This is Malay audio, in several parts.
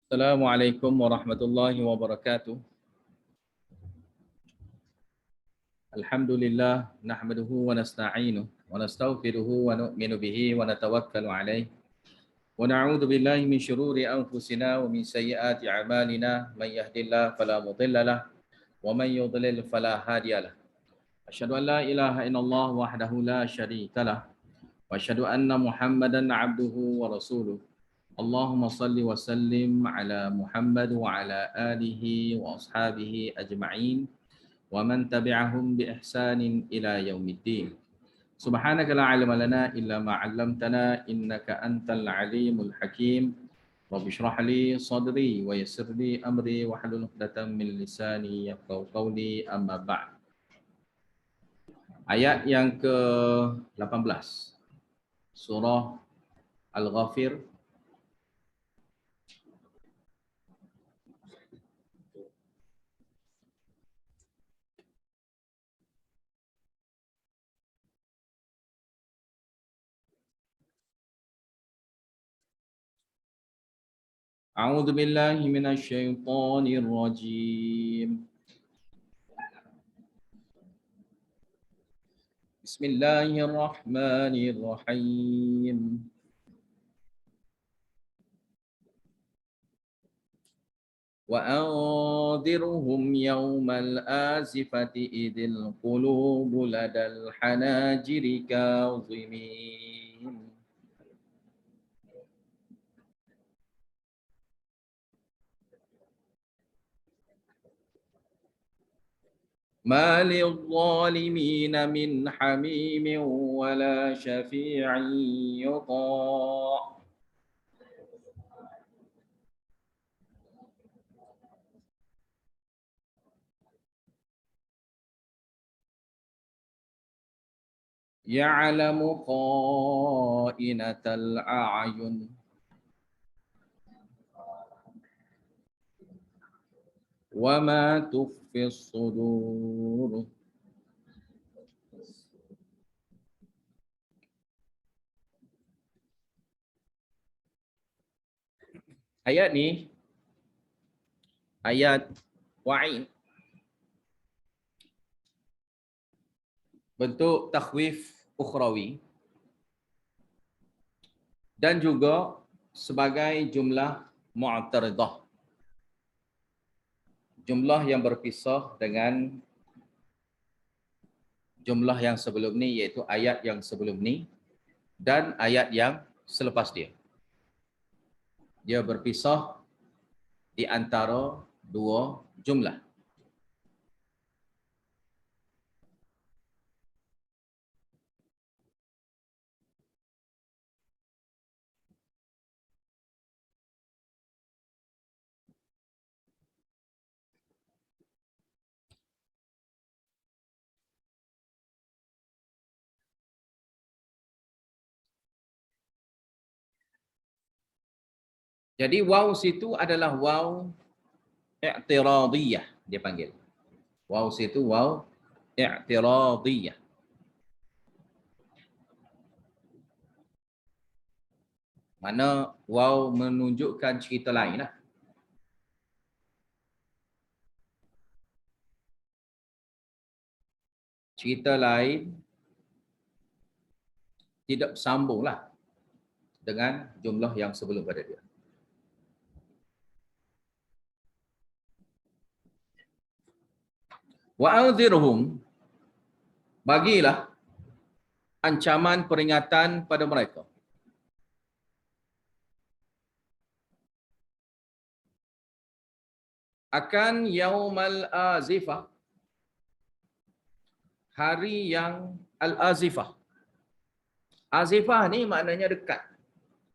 Assalamualaikum warahmatullahi wabarakatuh. Alhamdulillah nahmaduhu wa nasta'inuhu wa nastaghfiruhu wa nu'minu bihi wa natawakkalu alayh. Wa na'udzu billahi min syururi anfusina wa min sayyiati a'malina. May yahdihillahu fala mudilla lahu wa may yudlil fala hadiya lahu. Asyhadu an la ilaha illallah wahdahu la syarika lahu wa asyhadu anna Muhammadan 'abduhu wa rasuluh. Allahumma salli wa sallim ala Muhammad wa ala alihi wa ashabihi ajma'in wa man tabi'ahum bi ihsanin ila yaumiddin. Subhanaka la ilma lana illa ma 'allamtana innaka antal alimul hakim. Rabbi shrah li sadri wa yassir li amri wa hlul 'uqdatam min lisani yafqahu qawli amma ba'd. Ayat yang ke-18 surah Al-Ghafir. A'udzu billahi minasy syaithanir rajim. Bismillahirrahmanirrahim. Wa anzirhum yawmal azifati idil qulubu ladal hanajiri kadhimin. Ma lidh-dhalimina min hamimin wala syafi'in yuta'. Ya'lamu kha'inatal a'yun wa ma tukhfis sudur. Ayat ni ayat wa'id, bentuk takhwif ukhrawi, dan juga sebagai jumlah mu'taridah, jumlah yang berpisah dengan jumlah yang sebelum ni, iaitu ayat yang sebelum ni dan ayat yang selepas dia. Dia berpisah di antara dua jumlah. Jadi waw situ adalah waw i'tiradiyah, dia panggil. Waw situ waw i'tiradiyah. Mana waw menunjukkan cerita lain lah. Cerita lain tidak sambunglah dengan jumlah yang sebelum pada dia. Wa anzirhum, bagilah ancaman peringatan pada mereka. Akan yaumal azifah, hari yang al-azifah. Azifah ni maknanya dekat.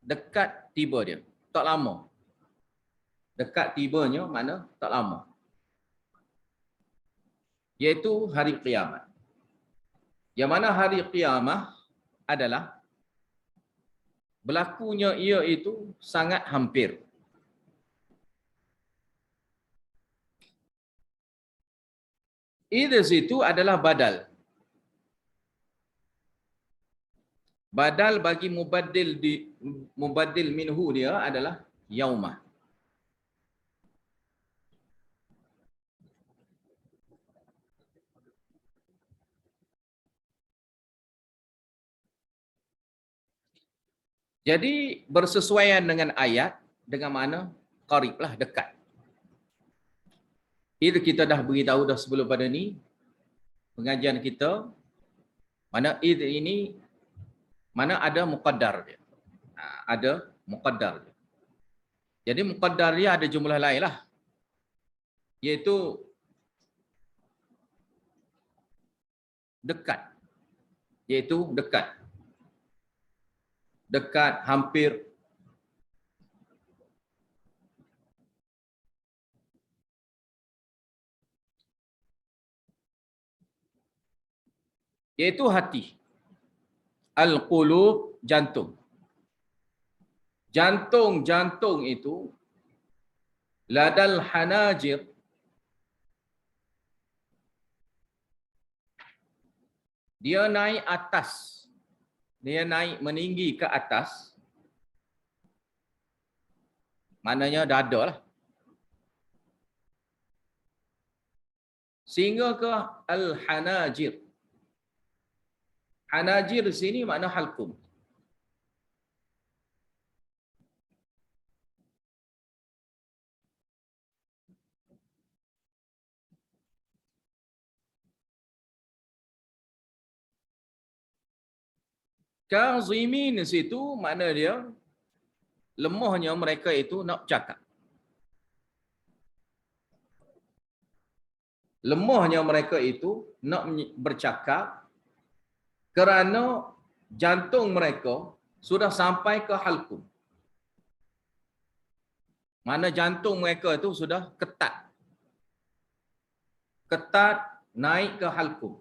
Dekat tiba dia, tak lama. Dekat tibanya mana tak lama. Iaitu hari kiamat. Yang mana hari kiamat adalah berlakunya ia itu sangat hampir. Idz itu adalah badal. Badal bagi mubaddil minhu dia adalah yaumah. Jadi bersesuaian dengan ayat, dengan mana qarib lah, dekat. Itu kita dah beritahu dah sebelum pada ni, pengajian kita, mana id ini, mana ada muqaddar dia. Ada muqaddar dia. Jadi muqaddar dia ada jumlah lain lah. Iaitu dekat. Iaitu dekat. Dekat, hampir. Iaitu hati. Al-qulub, jantung. Jantung itu ladal hanajir, dia naik atas. Dia naik meninggi ke atas. Maknanya dada lah. Sehingga ke al-hanajir. Hanajir di sini makna halkum. Kazimin di situ makna dia lemahnya mereka itu nak cakap. Lemahnya mereka itu nak bercakap kerana jantung mereka sudah sampai ke halkum. Mana jantung mereka itu sudah ketat. Ketat naik ke halkum.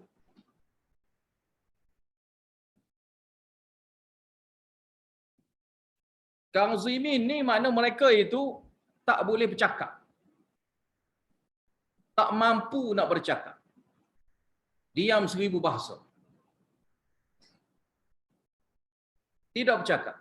Kazimin ni makna mereka itu tak boleh bercakap. Tak mampu nak bercakap. Diam 1000 bahasa. Tidak bercakap.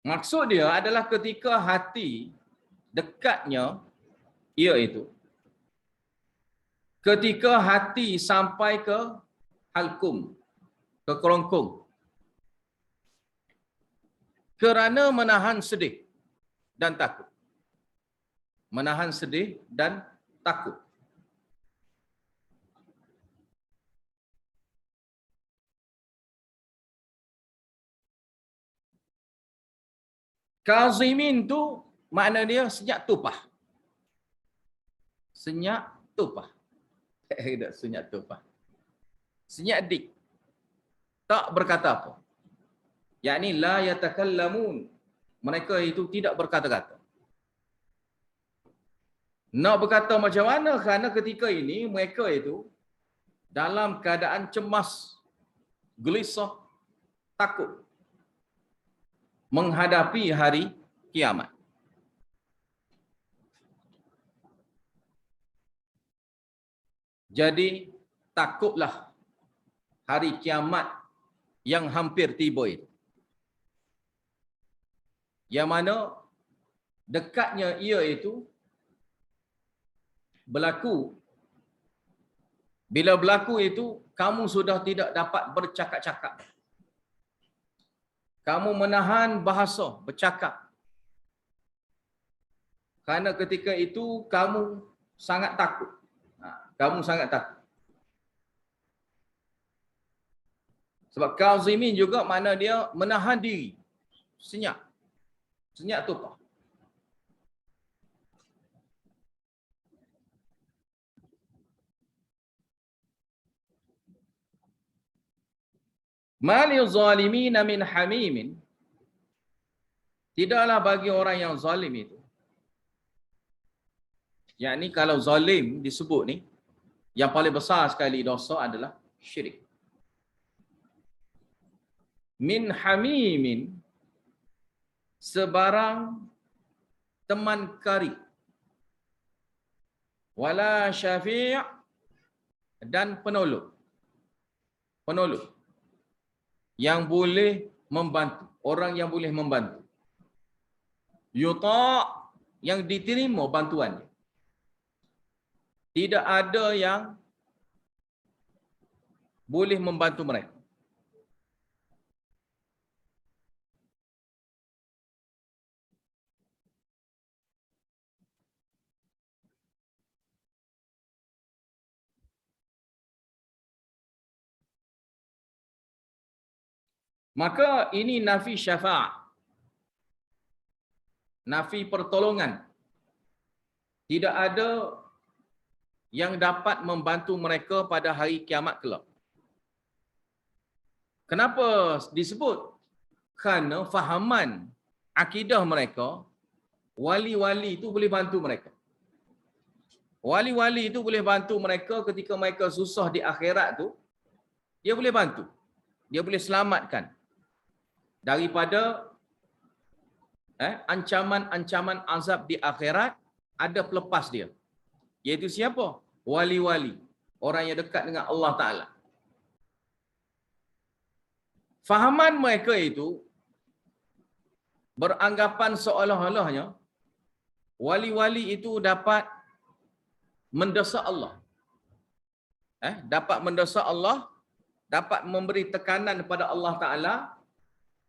Maksud dia adalah ketika hati dekatnya, iaitu ketika hati sampai ke halkum, ke kerongkong, kerana menahan sedih dan takut. Menahan sedih dan takut. Kazimin tu makna dia senyap tupah. Senyap tupah. Tidak senyap tupah. Senyap dik. Tak berkata apa. Yakni la yatakallamun. Mereka itu tidak berkata-kata. Nak berkata macam mana? Kerana ketika ini mereka itu dalam keadaan cemas, gelisah, takut menghadapi hari kiamat. Jadi takutlah hari kiamat yang hampir tiba itu. Yang mana dekatnya ia itu berlaku. Bila berlaku itu, kamu sudah tidak dapat bercakap-cakap. Kamu menahan bahasa, bercakap. Kerana ketika itu, kamu sangat takut. Kamu sangat takut. Sebab kazimin juga makna dia menahan diri. Senyap. Senyap tupah. Mali zalimina min hamimin. Tidaklah bagi orang yang zalim itu. Yakni kalau zalim disebut ni, yang paling besar sekali dosa adalah syirik. Min hamimin, sebarang teman karib. Wala syafi' dan penolong. Penolong yang boleh membantu, orang yang boleh membantu. Yuta' yang diterima bantuannya. Tidak ada yang boleh membantu mereka. Maka ini nafi syafa'ah. Nafi pertolongan. Tidak ada yang dapat membantu mereka pada hari kiamat kelak. Kenapa disebut? Kerana fahaman akidah mereka, wali-wali itu boleh bantu mereka. Wali-wali itu boleh bantu mereka ketika mereka susah di akhirat tu, dia boleh bantu. Dia boleh selamatkan daripada ancaman-ancaman azab di akhirat. Ada pelepas dia. Iaitu siapa? Wali-wali. Orang yang dekat dengan Allah Ta'ala. Fahaman mereka itu beranggapan seolah-olahnya wali-wali itu dapat mendesak Allah. Dapat mendesak Allah, dapat memberi tekanan kepada Allah Ta'ala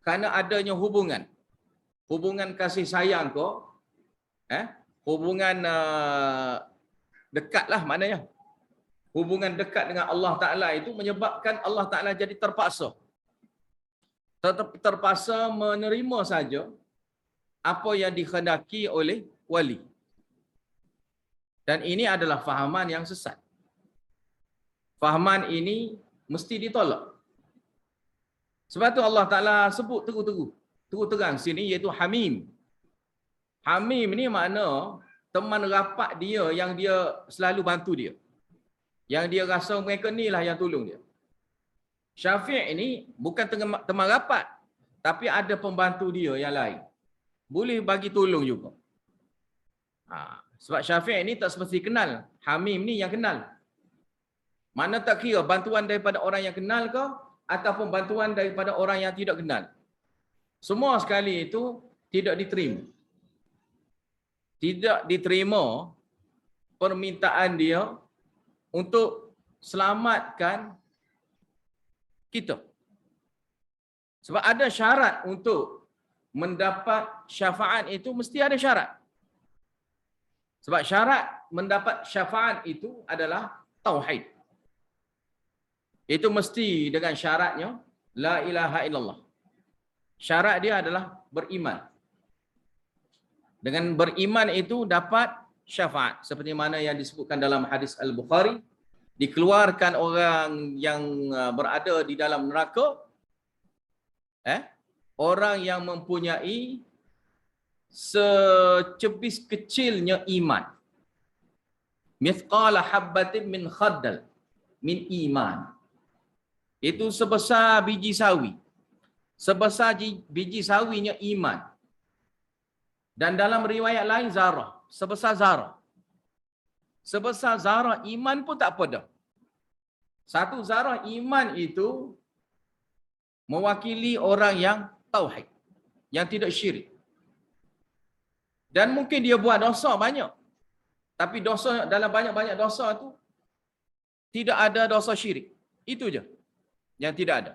kerana adanya hubungan. Hubungan kasih sayang ko, hubungan dekat lah maknanya. Hubungan dekat dengan Allah Ta'ala itu menyebabkan Allah Ta'ala jadi terpaksa. Terpaksa menerima saja apa yang dikhendaki oleh wali. Dan ini adalah fahaman yang sesat. Fahaman ini mesti ditolak. Sebab tu Allah Ta'ala sebut terang sini iaitu Hamim. Hamim ni makna teman rapat dia yang dia selalu bantu dia. Yang dia rasa mereka ni lah yang tolong dia. Syafi' ini bukan teman rapat, tapi ada pembantu dia yang lain. Boleh bagi tolong juga. Sebab Syafi' ini tak semesti kenal. Hamim ni yang kenal. Mana tak kira bantuan daripada orang yang kenal ke ataupun bantuan daripada orang yang tidak kenal. Semua sekali itu tidak diterima. Tidak diterima permintaan dia untuk selamatkan kita. Sebab ada syarat untuk mendapat syafaat itu, mesti ada syarat. Sebab syarat mendapat syafaat itu adalah tauhid. Itu mesti dengan syaratnya la ilaha illallah. Syarat dia adalah beriman. Dengan beriman itu dapat syafaat. Seperti mana yang disebutkan dalam hadis Al-Bukhari, dikeluarkan orang yang berada di dalam neraka, orang yang mempunyai secebis kecilnya iman. Mithqala habbatin min khaddal min iman. Itu sebesar biji sawi. Sebesar biji sawinya iman. Dan dalam riwayat lain zarah, sebesar zarah. Sebesar zarah iman pun tak apa dah. Satu zarah iman itu mewakili orang yang tauhid, yang tidak syirik. Dan mungkin dia buat dosa banyak. Tapi dosa dalam banyak-banyak dosa tu tidak ada dosa syirik. Itu je yang tidak ada.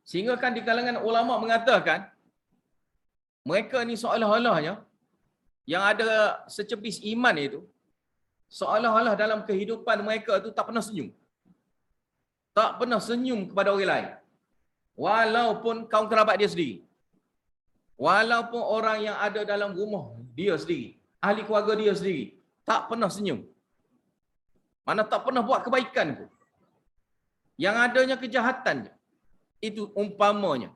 Sehingga kan di kalangan ulama mengatakan mereka ni seolah-olahnya yang ada secebis iman itu, seolah-olah dalam kehidupan mereka tu tak pernah senyum. Tak pernah senyum kepada orang lain. Walaupun kaum kerabat dia sendiri. Walaupun orang yang ada dalam rumah dia sendiri, ahli keluarga dia sendiri, tak pernah senyum. Mana tak pernah buat kebaikan pun. Yang adanya kejahatan je. Itu umpamanya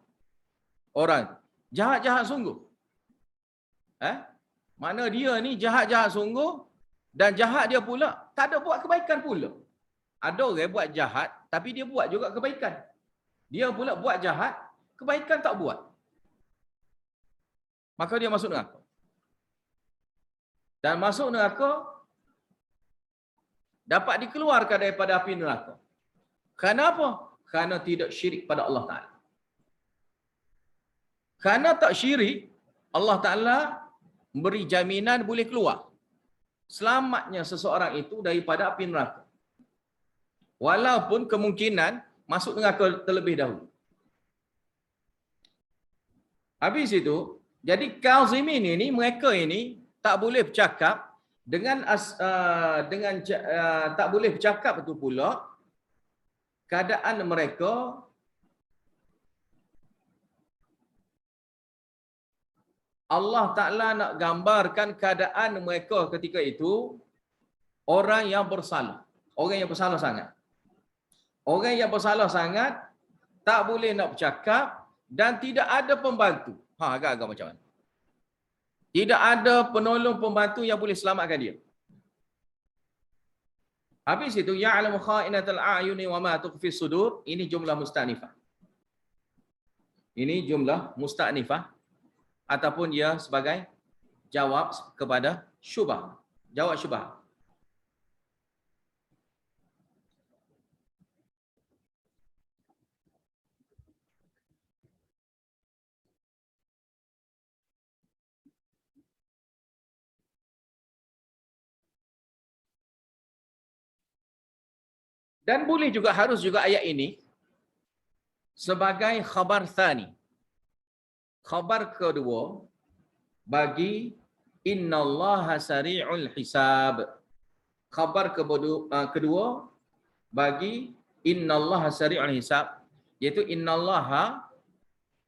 orang jahat-jahat sungguh. Mana dia ni jahat-jahat sungguh dan jahat dia pula tak ada buat kebaikan pula. Ada orang buat jahat tapi dia buat juga kebaikan. Dia pula buat jahat, kebaikan tak buat. Maka dia masuk neraka. Dan masuk neraka dapat dikeluarkan daripada api neraka. Kenapa? Kerana tidak syirik pada Allah Ta'ala. Kerana tak syirik, Allah Ta'ala beri jaminan boleh keluar. Selamatnya seseorang itu daripada api neraka. Walaupun kemungkinan masuk neraka terlebih dahulu. Habis itu, jadi kazimin ini, mereka ini tak boleh bercakap tak boleh bercakap itu pula keadaan mereka Allah Ta'ala nak gambarkan keadaan mereka ketika itu orang yang bersalah. Orang yang bersalah sangat. Orang yang bersalah sangat tak boleh nak bercakap dan tidak ada pembantu. Agak-agak macam mana? Tidak ada penolong pembantu yang boleh selamatkan dia. Habis itu, ya'lamu kha'inatal a'yuni wa ma tukhfi sudur. Ini jumlah musta'nifah. Ini jumlah musta'nifah ataupun dia sebagai jawab kepada syubhah. Jawab syubhah. Dan boleh juga, harus juga ayat ini sebagai khabar thani. Khabar kedua bagi innallaha sari'ul hisab. Khabar kedua bagi innallaha sari'ul hisab, iaitu innallaha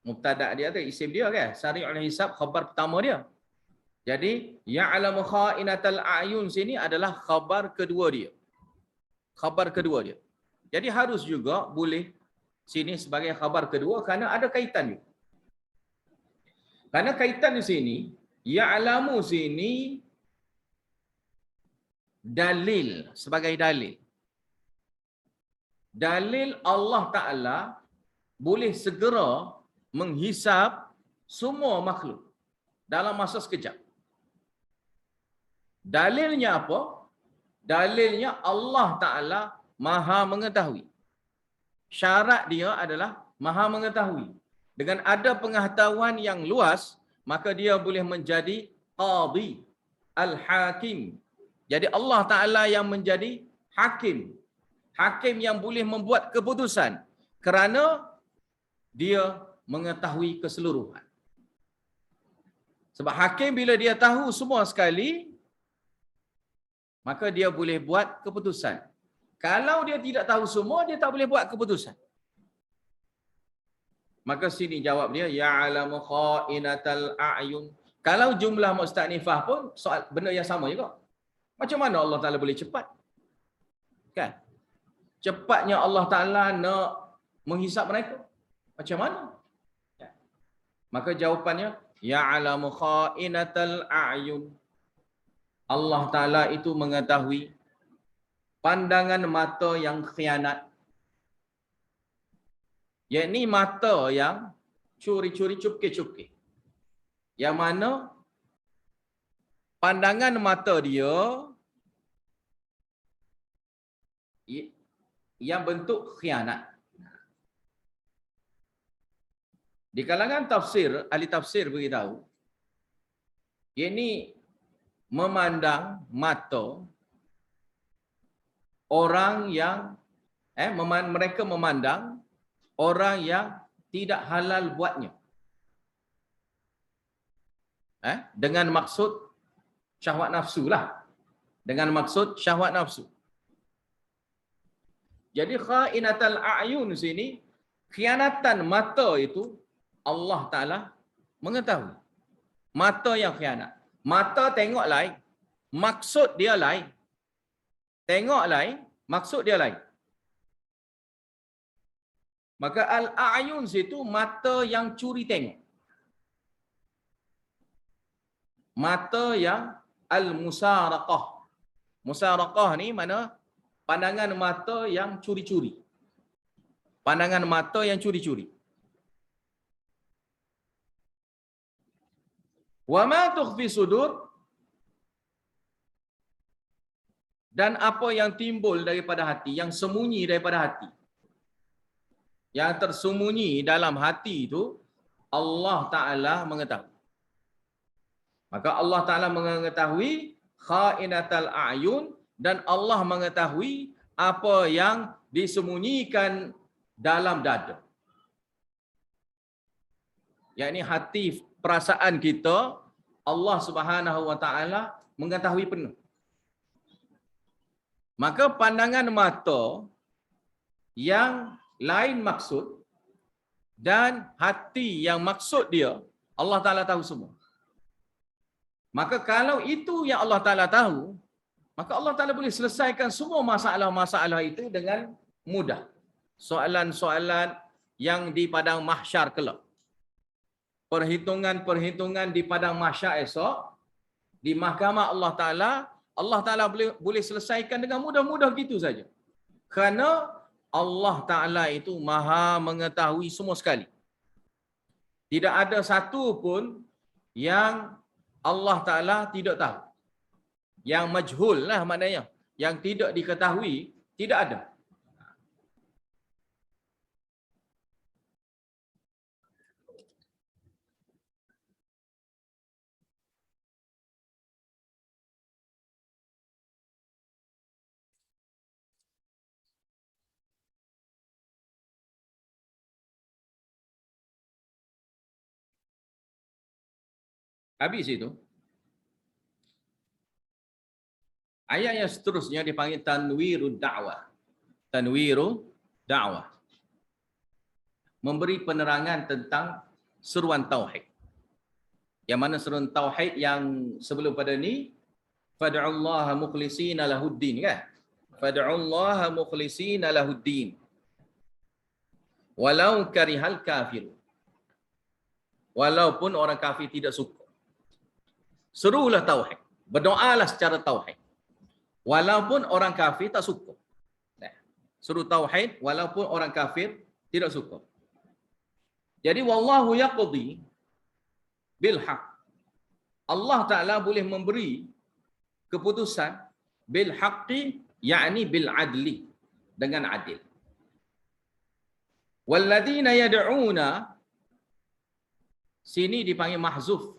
mubtada dia tu, isim dia kan, sari'ul hisab khabar pertama dia. Jadi ya'lamu kha'inatal a'yun sini adalah khabar kedua dia. Khabar kedua dia. Jadi harus juga boleh sini sebagai khabar kedua kerana ada kaitan dia. Karena kaitan di sini, ya'lamu sini dalil, sebagai dalil. Dalil Allah Ta'ala boleh segera menghisap semua makhluk dalam masa sekejap. Dalilnya apa? Dalilnya Allah Ta'ala maha mengetahui. Syarat dia adalah maha mengetahui. Dengan ada pengetahuan yang luas, maka dia boleh menjadi qadi, al-hakim. Jadi Allah Ta'ala yang menjadi hakim. Hakim yang boleh membuat keputusan kerana dia mengetahui keseluruhan. Sebab hakim bila dia tahu semua sekali, maka dia boleh buat keputusan. Kalau dia tidak tahu semua, dia tak boleh buat keputusan. Maka sini jawab dia, ya'lamu kha'inatal a'yun. Kalau jumlah musta'nifah pun soal benda yang sama juga. Macam mana Allah Ta'ala boleh cepat? Kan? Cepatnya Allah Ta'ala nak menghisap mereka. Macam mana? Kan? Maka jawapannya, ya'lamu kha'inatal a'yun. Allah Ta'ala itu mengetahui pandangan mata yang khianat. Yakni mata yang curi-curi, cupke-cupke. Yang mana pandangan mata dia yang bentuk khianat. Di kalangan tafsir, ahli tafsir beritahu, yakni memandang mata orang yang mereka memandang orang yang tidak halal buatnya. Dengan maksud syahwat nafsu lah. Dengan maksud syahwat nafsu. Jadi kha'inatal a'yun sini, khianatan mata itu Allah Ta'ala mengetahui. Mata yang khianat. Mata tengok lain, maksud dia lain. Tengok lain, maksud dia lain. Maka al-a'yun situ mata yang curi tengok. Mata yang al-musaraqah. Musaraqah ni mana? Pandangan mata yang curi-curi. Pandangan mata yang curi-curi. Wa ma tukhfi sudur, dan apa yang timbul daripada hati, yang sembunyi daripada hati. Yang tersembunyi dalam hati itu Allah Ta'ala mengetahui. Maka Allah Ta'ala mengetahui khainatal a'yun, dan Allah mengetahui apa yang disembunyikan dalam dada. Yakni hati, perasaan kita, Allah Subhanahu wa Ta'ala mengetahui penuh. Maka pandangan mata yang lain maksud dan hati yang maksud dia, Allah Ta'ala tahu semua. Maka kalau itu yang Allah Ta'ala tahu, maka Allah Ta'ala boleh selesaikan semua masalah-masalah itu dengan mudah. Soalan-soalan yang di padang mahsyar kelak. Perhitungan-perhitungan di padang mahsyar esok, di mahkamah Allah Ta'ala boleh selesaikan dengan mudah-mudah gitu saja. Kerana Allah Ta'ala itu maha mengetahui semua sekali. Tidak ada satu pun yang Allah Ta'ala tidak tahu. Yang majhul lah maknanya. Yang tidak diketahui, tidak ada. Habis itu, ayat yang seterusnya dipanggil tanwirud da'wah. Tanwirud da'wah. Memberi penerangan tentang seruan tauhid. Yang mana seruan tauhid yang sebelum pada ni, fad'ullaha mukhlishina lahuddin, kan? Fad'ullaha mukhlishina lahuddin. Walau karihal kafir. Walaupun orang kafir tidak suka. Serulah tauhid. Berdoalah secara tauhid. Walaupun orang kafir tak suka. Seru tauhid walaupun orang kafir tidak suka. Jadi wallahu yaqdi bil haq. Allah Ta'ala boleh memberi keputusan bil haqqi, yakni bil adli, dengan adil. Walladzina yad'una, sini dipanggil mahzuf,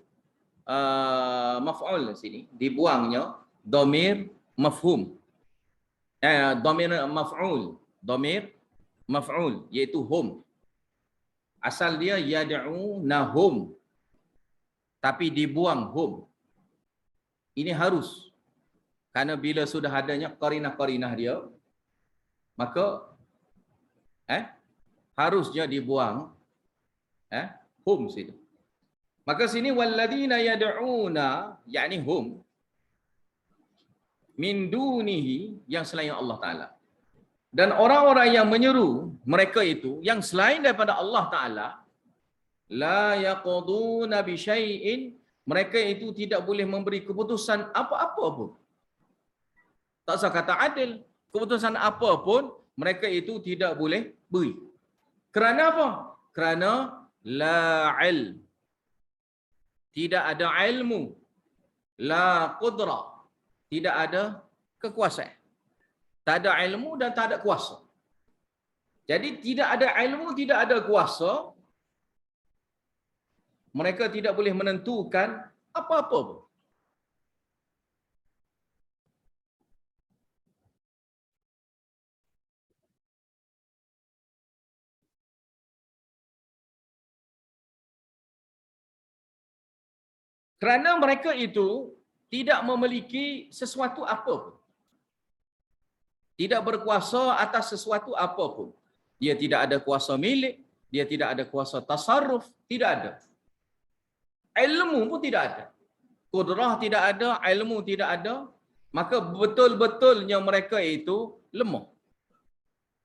maf'ul sini, dibuangnya dhamir mafhum. Dhamir maf'ul iaitu hum. Asal dia yad'unahum, tapi dibuang hum. Ini harus. Karena bila sudah adanya qarinah-qarinah dia, maka harusnya dibuang hum situ. Maka sini walladzina yad'una, yakni hum, min dunihi, yang selain Allah Ta'ala. Dan orang-orang yang menyeru mereka itu yang selain daripada Allah Ta'ala, la yaquduna bi syai'in, mereka itu tidak boleh memberi keputusan apa-apa pun. Tak usah kata adil, keputusan apa pun mereka itu tidak boleh beri. Kerana apa? Kerana la ilm, tidak ada ilmu, la qudrah, tidak ada kekuasaan. Tak ada ilmu dan tak ada kuasa. Jadi tidak ada ilmu, tidak ada kuasa, mereka tidak boleh menentukan apa-apa pun. Kerana mereka itu tidak memiliki sesuatu apa pun. Tidak berkuasa atas sesuatu apa pun. Dia tidak ada kuasa milik, dia tidak ada kuasa tasarruf, tidak ada. Ilmu pun tidak ada. Qudrah tidak ada, ilmu tidak ada, maka betul-betulnya mereka itu lemah.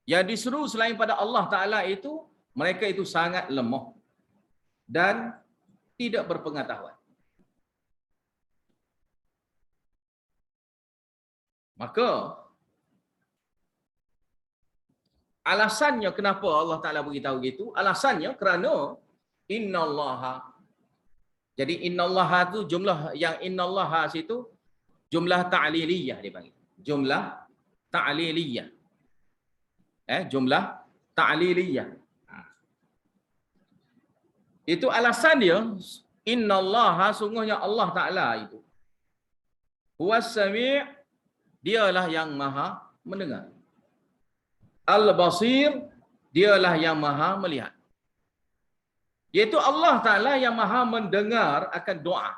Yang disuruh selain pada Allah Ta'ala itu, mereka itu sangat lemah dan tidak berpengetahuan. Maka alasannya kenapa Allah Ta'ala beritahu gitu, alasannya kerana innallaha. Jadi innallaha tu jumlah yang innallaha situ jumlah ta'liliyah dipanggil. Jumlah ta'liliyah. Jumlah ta'liliyah. Itu alasan dia, Innallaha, sungguhnya Allah Ta'ala itu. Huwas sami', dialah yang maha mendengar. Al-basir, dialah yang maha melihat. Iaitu Allah Ta'ala yang maha mendengar akan doa.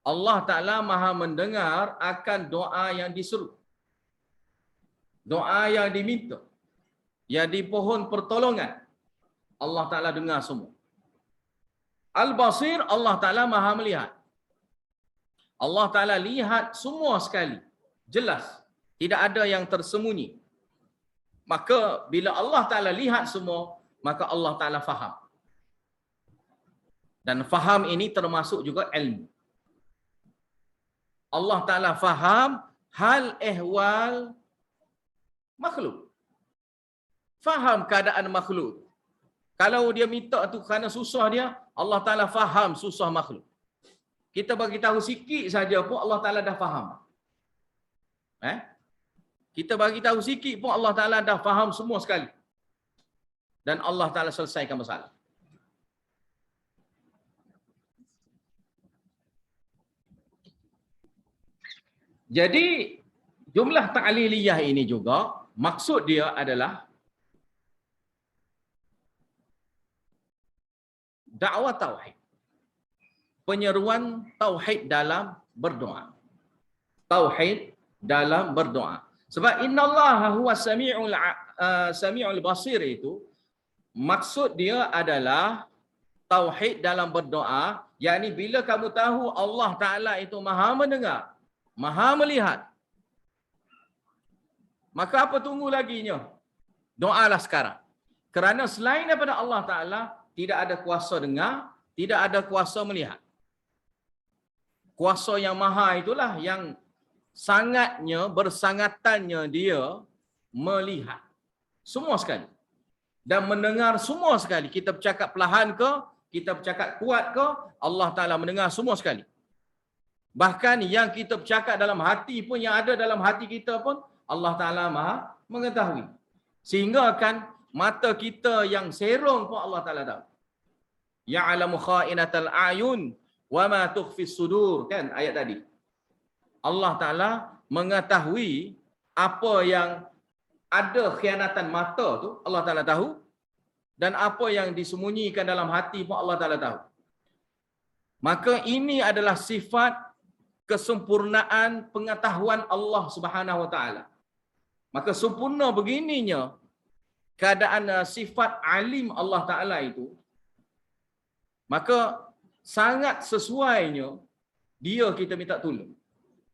Allah Ta'ala maha mendengar akan doa yang disuruh. Doa yang diminta. Yang dipohon pertolongan. Allah Ta'ala dengar semua. Al-basir, Allah Ta'ala maha melihat. Allah Ta'ala lihat semua sekali. Jelas. Tidak ada yang tersembunyi. Maka bila Allah Ta'ala lihat semua, maka Allah Ta'ala faham. Dan faham ini termasuk juga ilmu. Allah Ta'ala faham hal ehwal makhluk. Faham keadaan makhluk. Kalau dia minta tu kerana susah dia, Allah Ta'ala faham susah makhluk. Kita bagi tahu sikit saja pun Allah Ta'ala dah faham. Kita bagi tahu sikit pun Allah Ta'ala dah faham semua sekali. Dan Allah Ta'ala selesaikan masalah. Jadi jumlah ta'liliyah ini juga maksud dia adalah dakwah tauhid. Penyeruan tauhid dalam berdoa. Tauhid dalam berdoa. Sebab innallaha huwas sami'ul basir itu maksud dia adalah tauhid dalam berdoa, yakni bila kamu tahu Allah Ta'ala itu maha mendengar, maha melihat, maka apa tunggu laginya? Doalah sekarang. Kerana selain daripada Allah Ta'ala, tidak ada kuasa dengar, tidak ada kuasa melihat. Kuasa yang maha itulah yang sangatnya, bersangatannya dia melihat semua sekali. Dan mendengar semua sekali. Kita bercakap perlahan ke, kita bercakap kuat ke, Allah Ta'ala mendengar semua sekali. Bahkan yang kita bercakap dalam hati pun, yang ada dalam hati kita pun, Allah Ta'ala maha mengetahui. Sehingga kan mata kita yang serong pun Allah Ta'ala tahu. Ya'lamu kha'inatal a'yun wa ma tukhfis sudur, kan ayat tadi. Allah Ta'ala mengetahui apa yang ada khianatan mata tu, Allah Ta'ala tahu. Dan apa yang disembunyikan dalam hati pun Allah Ta'ala tahu. Maka ini adalah sifat kesempurnaan pengetahuan Allah Subhanahu Wa Ta'ala. Maka sempurna begininya keadaan sifat alim Allah Ta'ala itu, maka sangat sesuainya dia kita minta tolong.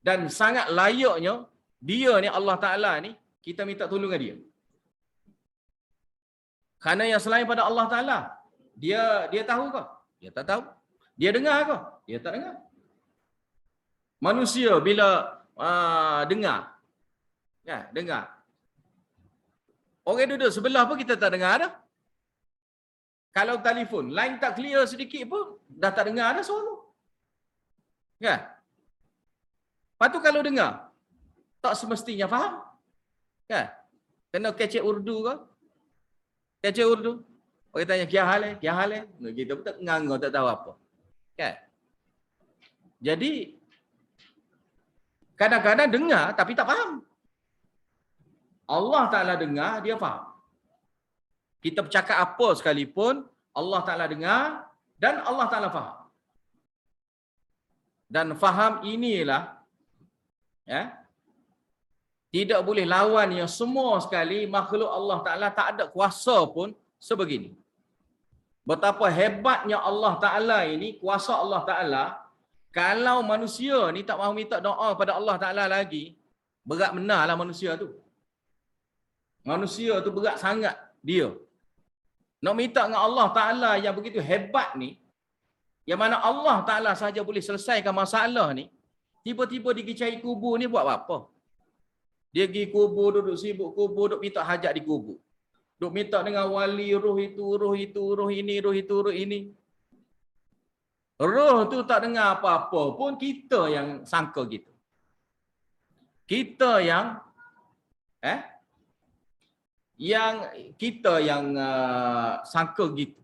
Dan sangat layaknya dia ni, Allah Ta'ala ni, kita minta tolong dengan dia. Kerana yang selain pada Allah Ta'ala, dia tahu ke? Dia tak tahu. Dia dengar ke? Dia tak dengar. Manusia bila dengar, ya, dengar. Orang duduk sebelah pun kita tak dengar dah. Kalau telefon, line tak clear sedikit pun, dah tak dengar dah suara. Ya. Lepas tu kalau dengar, tak semestinya faham. Ya. Kena kecek Urdu ke? Kecek Urdu. Orang tanya, kia hal eh? Kia hal eh? Kita pun tak nganggur, tak tahu apa. Kan? Jadi, kadang-kadang dengar tapi tak faham. Allah Ta'ala dengar, dia faham. Kita bercakap apa sekalipun, Allah Ta'ala dengar dan Allah Ta'ala faham. Dan faham inilah, ya, tidak boleh lawan yang semua sekali makhluk Allah Ta'ala tak ada kuasa pun sebegini. Betapa hebatnya Allah Ta'ala ini, kuasa Allah Ta'ala. Kalau manusia ni tak mahu minta doa pada Allah Ta'ala lagi, berat benarlah manusia tu. Manusia tu berat sangat dia. Nak minta dengan Allah Ta'ala yang begitu hebat ni, yang mana Allah Ta'ala sahaja boleh selesaikan masalah ni, tiba-tiba dia pergi cari kubur ni buat apa? Dia pergi kubur, duduk sibuk kubur, duduk minta hajat di kubur. Duduk minta dengan wali, roh itu, roh itu, roh ini, roh itu, roh ini. Roh tu tak dengar apa-apa pun, kita yang sangka gitu. Kita yang kita yang sangka gitu.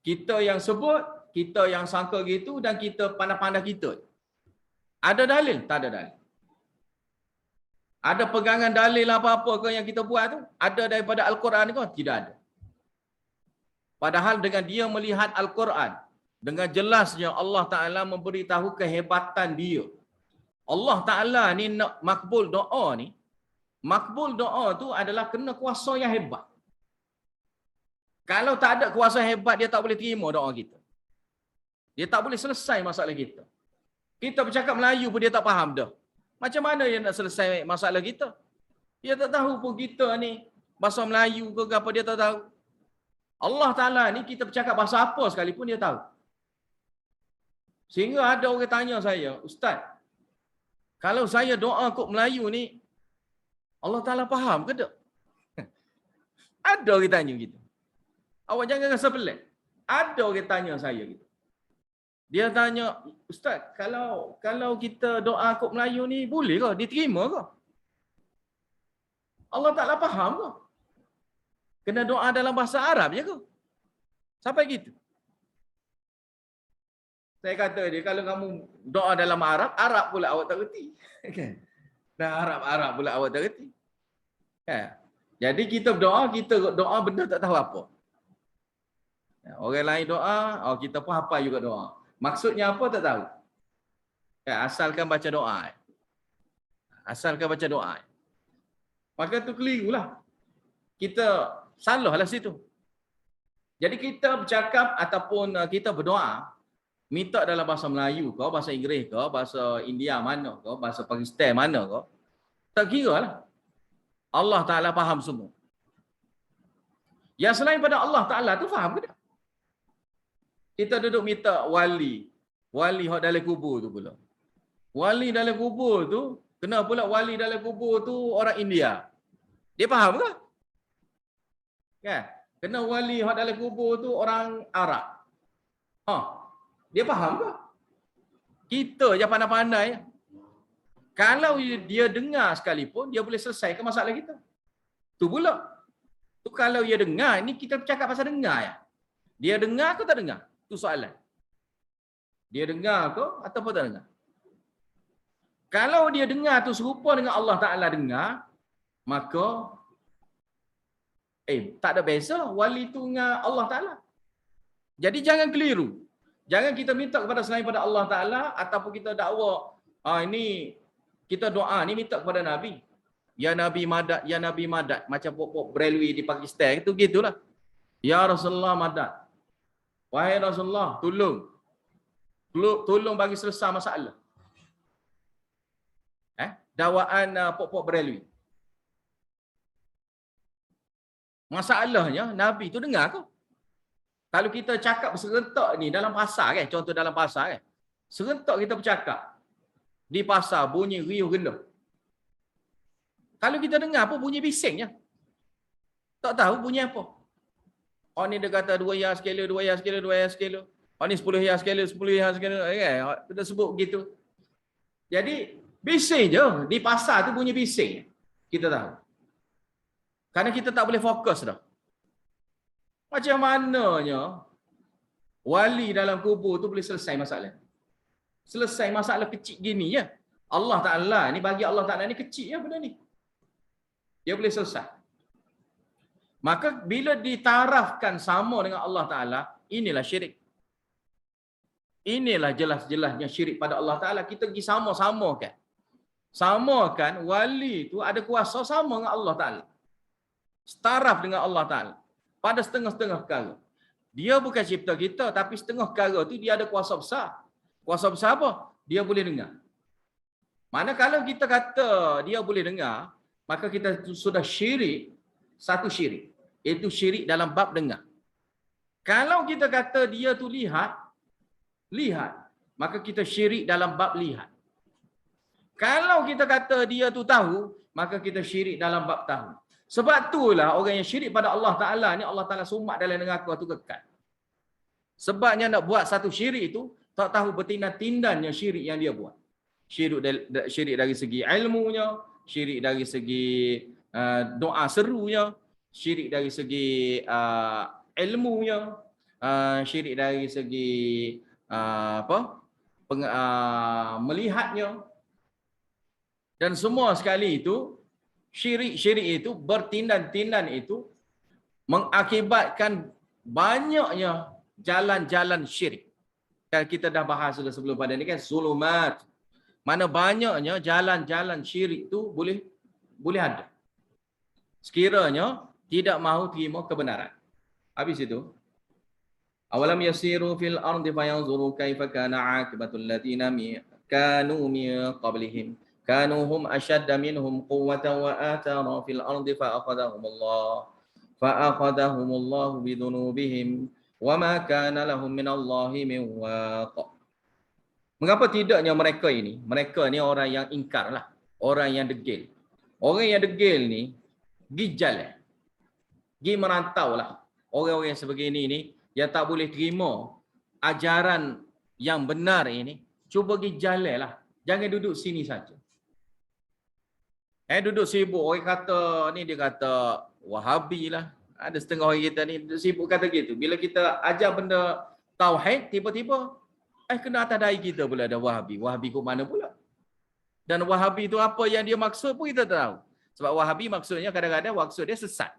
Kita yang sebut, kita yang sangka gitu dan kita pandai-pandai kita. Ada dalil? Tak ada dalil. Ada pegangan dalil apa-apa ke yang kita buat tu? Ada daripada Al-Quran ke? Tidak ada. Padahal dengan dia melihat Al-Quran, dengan jelasnya Allah Ta'ala memberitahu kehebatan dia. Allah Ta'ala ni nak makbul doa ni, makbul doa tu adalah kena kuasa yang hebat. Kalau tak ada kuasa hebat, dia tak boleh terima doa kita. Dia tak boleh selesai masalah kita. Kita bercakap Melayu pun dia tak faham dah. Macam mana dia nak selesai masalah kita? Dia tak tahu pun kita ni bahasa Melayu ke apa, dia tak tahu. Allah Ta'ala ni kita bercakap bahasa apa sekalipun dia tahu. Sehingga ada orang tanya saya, Ustaz, kalau saya doa kod Melayu ni, Allah Ta'ala faham ke tak? Ada orang tanya gitu. Awak jangan rasa pelik. Ada orang tanya saya gitu. Dia tanya, Ustaz, kalau kita doa kod Melayu ni boleh ke? Diterima ke? Allah Ta'ala faham ke? Kena doa dalam bahasa Arab je ke? Sampai gitu. Saya kata dia, kalau kamu doa dalam Arab, Arab pula awak tak reti. Dah Arab pula awak tak reti. Jadi kita berdoa, kita doa benda tak tahu apa. Orang lain doa, kita pun hafal juga doa. Maksudnya apa tak tahu. Asalkan baca doa. Asalkan baca doa. Maka tu kelirulah. Kita salahlah situ. Jadi kita bercakap ataupun kita berdoa, minta dalam bahasa Melayu ke, bahasa Inggeris ke, bahasa India mana ke, bahasa Pakistan mana ke, tak kira lah. Allah Ta'ala faham semua. Yang selain pada Allah Ta'ala tu faham ke tak? Kita duduk minta wali yang dalam kubur tu pula. Wali dalam kubur tu, kena pula wali dalam kubur tu orang India. Dia faham ke? Kan? Kena wali yang dalam kubur tu orang Arab. Dia faham ke? Kita je pandai-pandai. Kalau dia dengar sekalipun, dia boleh selesaikan masalah kita. Tu pula. Tu kalau dia dengar, ni kita bercakap pasal dengar ya. Dia dengar ke tak dengar? Tu soalan. Dia dengar ke ataupun tak dengar? Kalau dia dengar tu serupa dengan Allah Ta'ala dengar, maka tak ada beza wali tu dengan Allah Ta'ala. Jadi jangan keliru. Jangan kita minta kepada selain pada Allah Ta'ala ataupun kita dakwa, ini kita doa ni minta kepada Nabi. Ya Nabi Madad, Ya Nabi Madad. Macam pok-pok Brelwi di Pakistan itu gitulah. Ya Rasulullah Madad. Wahai Rasulullah, tolong bagi selesai masalah. Dakwaan pok-pok Brelwi. Masalahnya Nabi tu dengar ke? Kalau kita cakap serentak ni dalam pasar kan, contoh dalam pasar kan. Serentak kita bercakap. Di pasar bunyi riuh rendah. Kalau kita dengar apa bunyi bising je. Tak tahu bunyi apa. Ni dia kata 2 ya skala, 2 ya skala, 2 ya skala. Ni 10 ya skala, 10 ya skala. Kita sebut begitu. Jadi bising je. Di pasar tu bunyi bising. Kita tahu. Kerana kita tak boleh fokus dah. Macam mananya wali dalam kubur tu boleh selesai masalah. Selesai masalah kecil gini je. Allah Ta'ala ni, bagi Allah Ta'ala ni kecil je benda ni. Dia boleh selesai. Maka bila ditarafkan sama dengan Allah Ta'ala, inilah syirik. Inilah jelas-jelasnya syirik pada Allah Ta'ala. Kita pergi sama-samakan. Samakan wali tu ada kuasa sama dengan Allah Ta'ala. Setaraf dengan Allah Ta'ala. Pada setengah-setengah perkara. Dia bukan cipta kita, tapi setengah perkara tu dia ada kuasa besar. Kuasa besar apa? Dia boleh dengar. Mana kalau kita kata dia boleh dengar, maka kita sudah syirik, satu syirik. Iaitu syirik dalam bab dengar. Kalau kita kata dia tu lihat, maka kita syirik dalam bab lihat. Kalau kita kata dia tu tahu, maka kita syirik dalam bab tahu. Sebab itulah orang yang syirik pada Allah Ta'ala ni, Allah Ta'ala sumak dalam neraka tu kekal. Sebabnya nak buat satu syirik itu, tak tahu bertindak-tindannya syirik yang dia buat. Syirik dari segi ilmunya, syirik dari segi doa serunya, syirik dari segi ilmunya, syirik dari segi melihatnya, dan semua sekali itu syirik itu bertindan-tindan itu mengakibatkan banyaknya jalan-jalan syirik. Dan kita dah bahas sudah sebelum pada ni kan, zulumat. Mana banyaknya jalan-jalan syirik itu boleh ada. Sekiranya tidak mahu terima kebenaran. Habis itu, awalam yasiru fil ardi fayanzuru kaifa kana aqibatul ladina kanu min qablihim kanu hum ashadda minhum quwwatan wa athara fil ardi fa'akhadahumullahu bidhunubihim wa ma kana lahum minallahi min waq. Mengapa tidaknya mereka ni orang yang ingkar lah, orang yang degil. Orang yang degil ni pergi jalan, pergi merantau lah. Orang-orang yang sebegini ni yang tak boleh terima ajaran yang benar ini, cuba pergi jalan lah. Jangan duduk sini saja. Duduk sibuk. Orang kata ni, dia kata Wahabi lah. Ada setengah orang kita ni duduk sibuk kata gitu. Bila kita ajar benda tauhid, tiba-tiba kena atas dahi kita pula ada Wahabi. Wahabi ke mana pula? Dan Wahabi itu apa yang dia maksud pun kita tak tahu. Sebab Wahabi maksudnya kadang-kadang maksud dia sesat.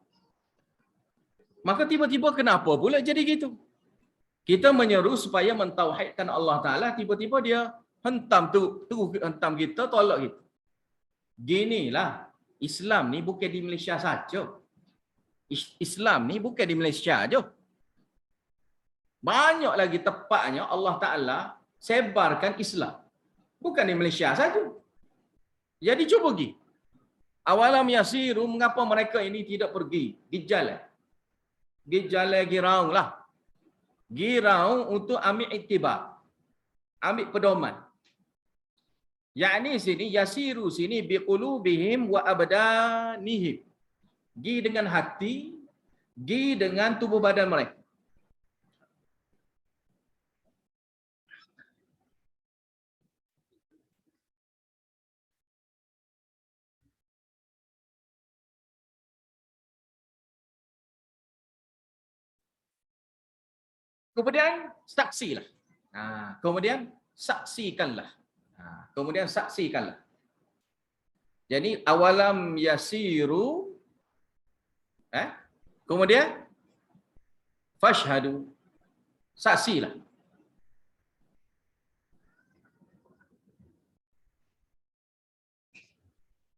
Maka tiba-tiba kenapa pula jadi gitu? Kita menyeru supaya mentauhidkan Allah Ta'ala, tiba-tiba dia hentam kita, tolak kita. Ginilah, Islam ni bukan di Malaysia saja. Islam ni bukan di Malaysia saja. Banyak lagi tepatnya Allah Ta'ala sebarkan Islam. Bukan di Malaysia saja. Jadi cuba pergi. Awalam yasiru, mengapa mereka ini tidak pergi? Pergi jalan. Pergi raung lah. Pergi raung untuk ambil iktibar. Ambil pedoman. Yakni sini, yasiru sini biqulubihim wa abdanihim. Pergi dengan hati, pergi dengan tubuh badan mereka. Kemudian saksilah. Kemudian saksikanlah. Kemudian saksikanlah. Jadi awalam yasiru, kemudian fashhadu, saksilah.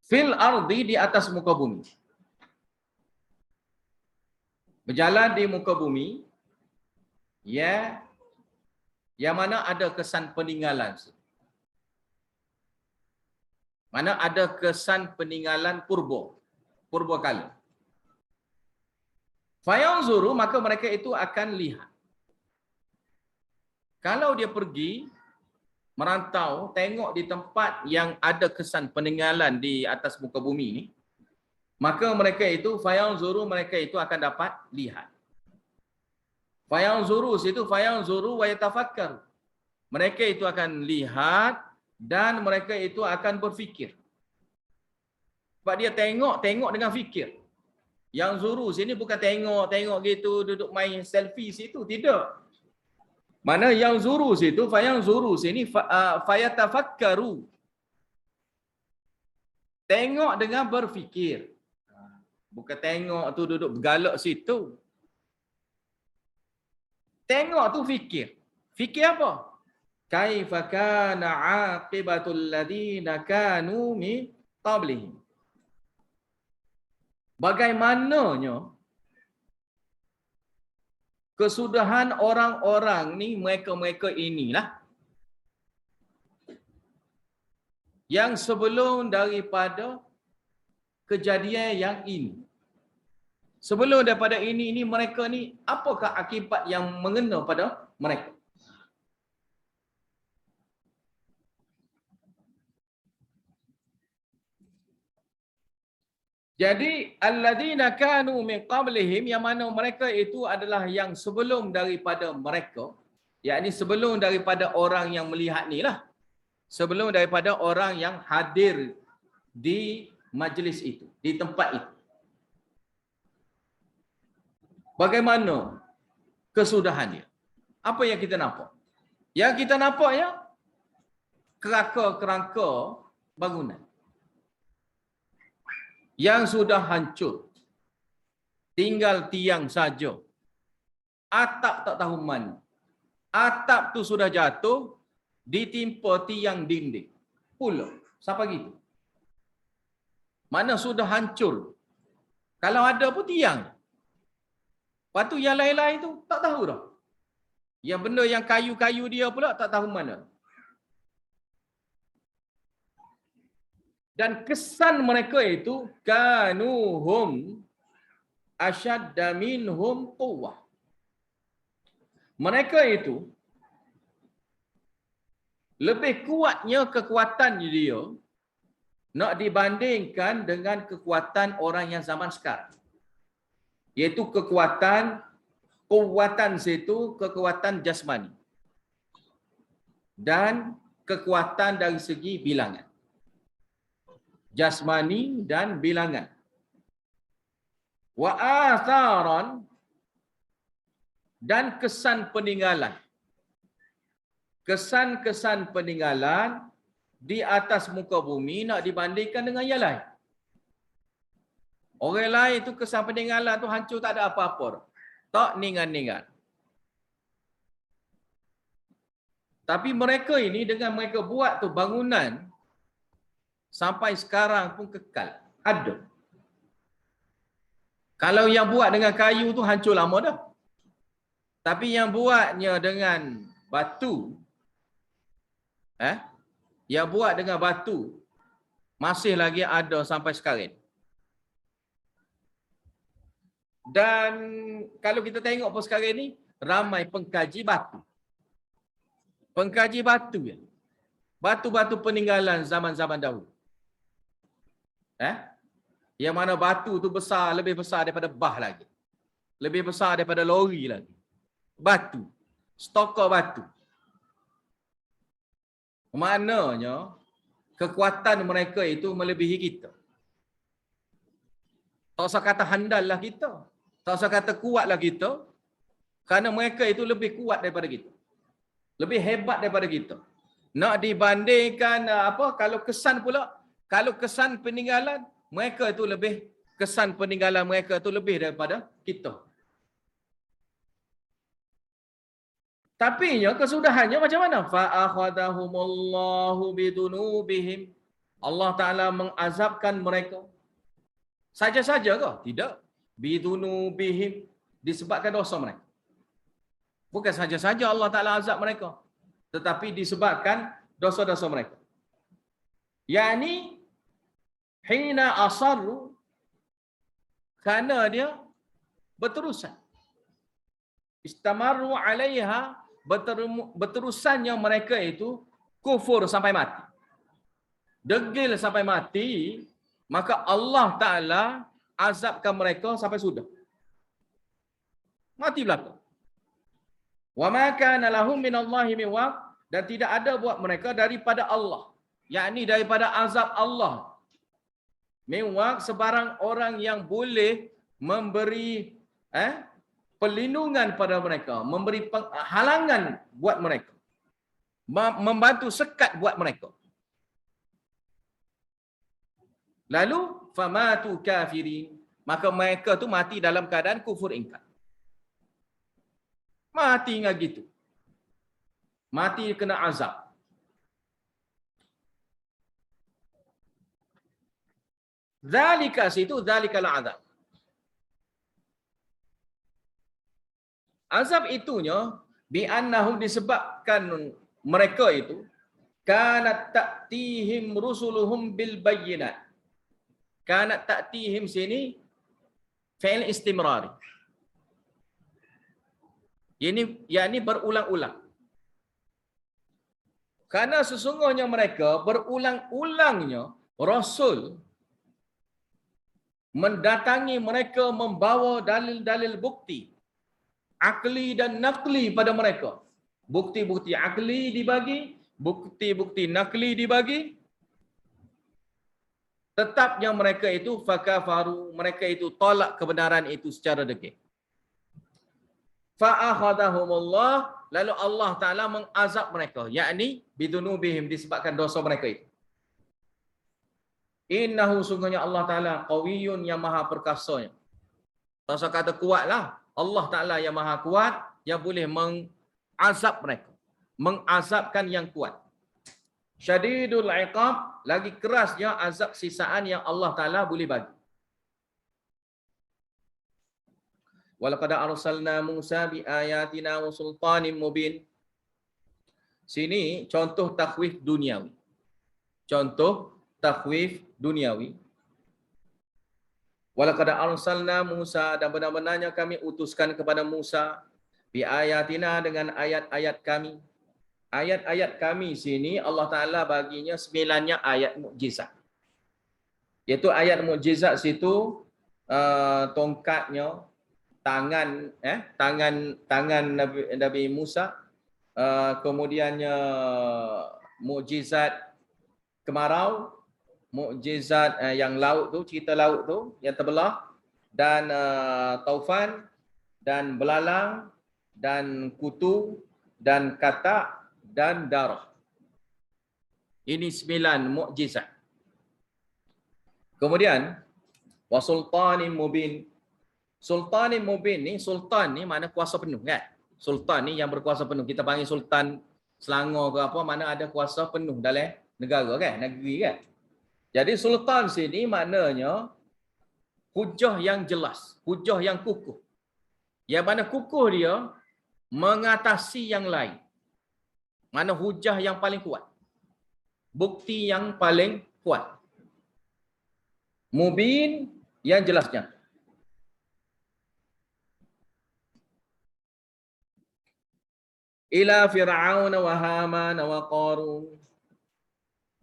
Fil ardi, di atas muka bumi. Berjalan di muka bumi, ya, yang mana ada kesan peninggalan. Mana ada kesan peninggalan purba kala. Fayanzuru, maka mereka itu akan lihat. Kalau dia pergi merantau, tengok di tempat yang ada kesan peninggalan di atas muka bumi ni, maka mereka itu fayanzuru, mereka itu akan dapat lihat. Fayanzuru situ, fayanzuru wa yatafakkaru. Mereka itu akan lihat dan mereka itu akan berfikir. Sebab dia tengok dengan fikir. Yang zuru sini bukan tengok gitu, duduk main selfie situ, tidak. Mana yang zuru situ, fayanzuru sini fayatafakkaru. Tengok dengan berfikir. Bukan tengok tu duduk bergalak situ. Tengok tu fikir. Fikir apa? Kaifa kana aqibatul ladina kanu min qablihim. Bagaimananya kesudahan orang-orang ni, mereka inilah yang sebelum daripada kejadian yang ini. Sebelum daripada ini mereka ni, apakah akibat yang mengena pada mereka? Jadi alladzina kanu min qablihim, yang mana mereka itu adalah yang sebelum daripada mereka, yakni sebelum daripada orang yang melihat ni lah. Sebelum daripada orang yang hadir di majlis itu, di tempat itu. Bagaimana kesudahan dia. Apa yang kita nampak? Yang kita nampak ya kerangka-kerangka bangunan yang sudah hancur. Tinggal tiang saja. Atap tak tahu mana. Atap tu sudah jatuh, ditimpa tiang dinding. Pula. Siapa gitu? Mana sudah hancur. Kalau ada pun tiang. Lepas tu yang lain-lain tu tak tahu dah. Yang benda yang kayu-kayu dia pula tak tahu mana. Dan kesan mereka itu kanuhum asyadda minhum quwwah. Mereka itu lebih kuatnya kekuatan dia nak dibandingkan dengan kekuatan orang yang zaman sekarang. Iaitu kekuatan situ kekuatan jasmani. Dan kekuatan dari segi bilangan. Jasmani dan bilangan. Wa atharan dan kesan peninggalan. Kesan-kesan peninggalan di atas muka bumi nak dibandingkan dengan yang lain. Orang lain itu kesan peninggalan tu hancur tak ada apa-apa. Tak ningan-ningan. Tapi mereka ini dengan mereka buat tu bangunan sampai sekarang pun kekal. Ada. Kalau yang buat dengan kayu tu hancur lama dah. Tapi yang buatnya dengan batu, yang buat dengan batu masih lagi ada sampai sekarang. Dan kalau kita tengok pun sekarang ni ramai pengkaji batu. Pengkaji batu ya. Batu-batu peninggalan zaman-zaman dahulu. Yang mana batu tu besar, lebih besar daripada bah lagi. Lebih besar daripada lori lagi. Batu. Stokor batu. Maknanya kekuatan mereka itu melebihi kita. Tak usah kata handal lah kita. Tak usah kata kuat lah kita. Kerana mereka itu lebih kuat daripada kita. Lebih hebat daripada kita. Nak dibandingkan kalau kesan pula, kalau kesan peninggalan, mereka itu lebih, kesan peninggalan mereka itu lebih daripada kita. Tapi kesudahannya macam mana? Fa akhadahumullahu bidunubihim. Allah Taala mengazabkan mereka. Saja-saja ke? Tidak. Bidunubihim, disebabkan dosa mereka. Bukan saja-saja Allah Taala azab mereka, tetapi disebabkan dosa-dosa mereka. Yani hina asarru, kerana dia berterusan. Istamaru alaiha, berterusannya mereka itu kufur sampai mati. Degil sampai mati, maka Allah Ta'ala azabkan mereka sampai sudah. Mati belaka. Wa ma kana lahum minallahi min waq, dan tidak ada buat mereka daripada Allah, yakni daripada azab Allah. Min waq, sebarang orang yang boleh memberi perlindungan pada mereka, memberi halangan buat mereka, membantu sekat buat mereka. Lalu famatu kafirin, maka mereka tu mati dalam keadaan kufur ingkar. Mati ingat gitu. Mati kena azab. Zalika situ, zalikal azab. Azab itunya bi'annahum, disebabkan mereka itu kanat ta'tihim rusuluhum bil bayyinat. Kanat ta'tihim sini fi'il istimrari. Ini berulang-ulang. Karena sesungguhnya mereka berulang-ulangnya Rasul mendatangi mereka membawa dalil-dalil bukti akli dan nakli pada mereka. Bukti-bukti akli dibagi, bukti-bukti nakli dibagi. Tetapnya mereka itu fakafaru, mereka itu tolak kebenaran itu secara degil. fa akhadahumullah, lalu Allah Taala mengazab mereka, yakni bidunubihim, disebabkan dosa mereka itu. Innahu, sungguhnya Allah Taala qawiyyun, yang maha perkasanya. Masa kata kuatlah, Allah Taala yang maha kuat, yang boleh mengazab mereka, mengazabkan yang kuat. Syadidul iqab, lagi kerasnya azab sisaan yang Allah Taala boleh bagi. Walaqad arsalna Musa bi ayatina wa sultanin mubin. Sini contoh takhwif duniawi. Contoh takhwif duniawi. Walaqad arsalna Musa, dan benar-benarnya kami utuskan kepada Musa bi ayatina, dengan ayat-ayat kami. Ayat-ayat kami sini Allah Taala baginya 9 ayat mukjizat. Iaitu ayat mukjizat situ tongkatnya, tangan Nabi Musa, kemudiannya mukjizat kemarau, mukjizat yang laut tu, cerita laut tu yang terbelah, dan taufan, dan belalang, dan kutu, dan katak, dan darah. Ini 9 mukjizat. Kemudian wasultanin mubin. Sultanin mubin ni, sultan ni mana kuasa penuh kan? Sultan ni yang berkuasa penuh. Kita panggil sultan Selangor ke apa, mana ada kuasa penuh dalam negara kan, negeri kan. Jadi sultan sini maknanya hujah yang jelas, hujah yang kukuh. Yang mana kukuh dia mengatasi yang lain. Mana hujah yang paling kuat. Bukti yang paling kuat. Mubin, yang jelasnya. Ila Fir'aun wa Haman wa Qarun.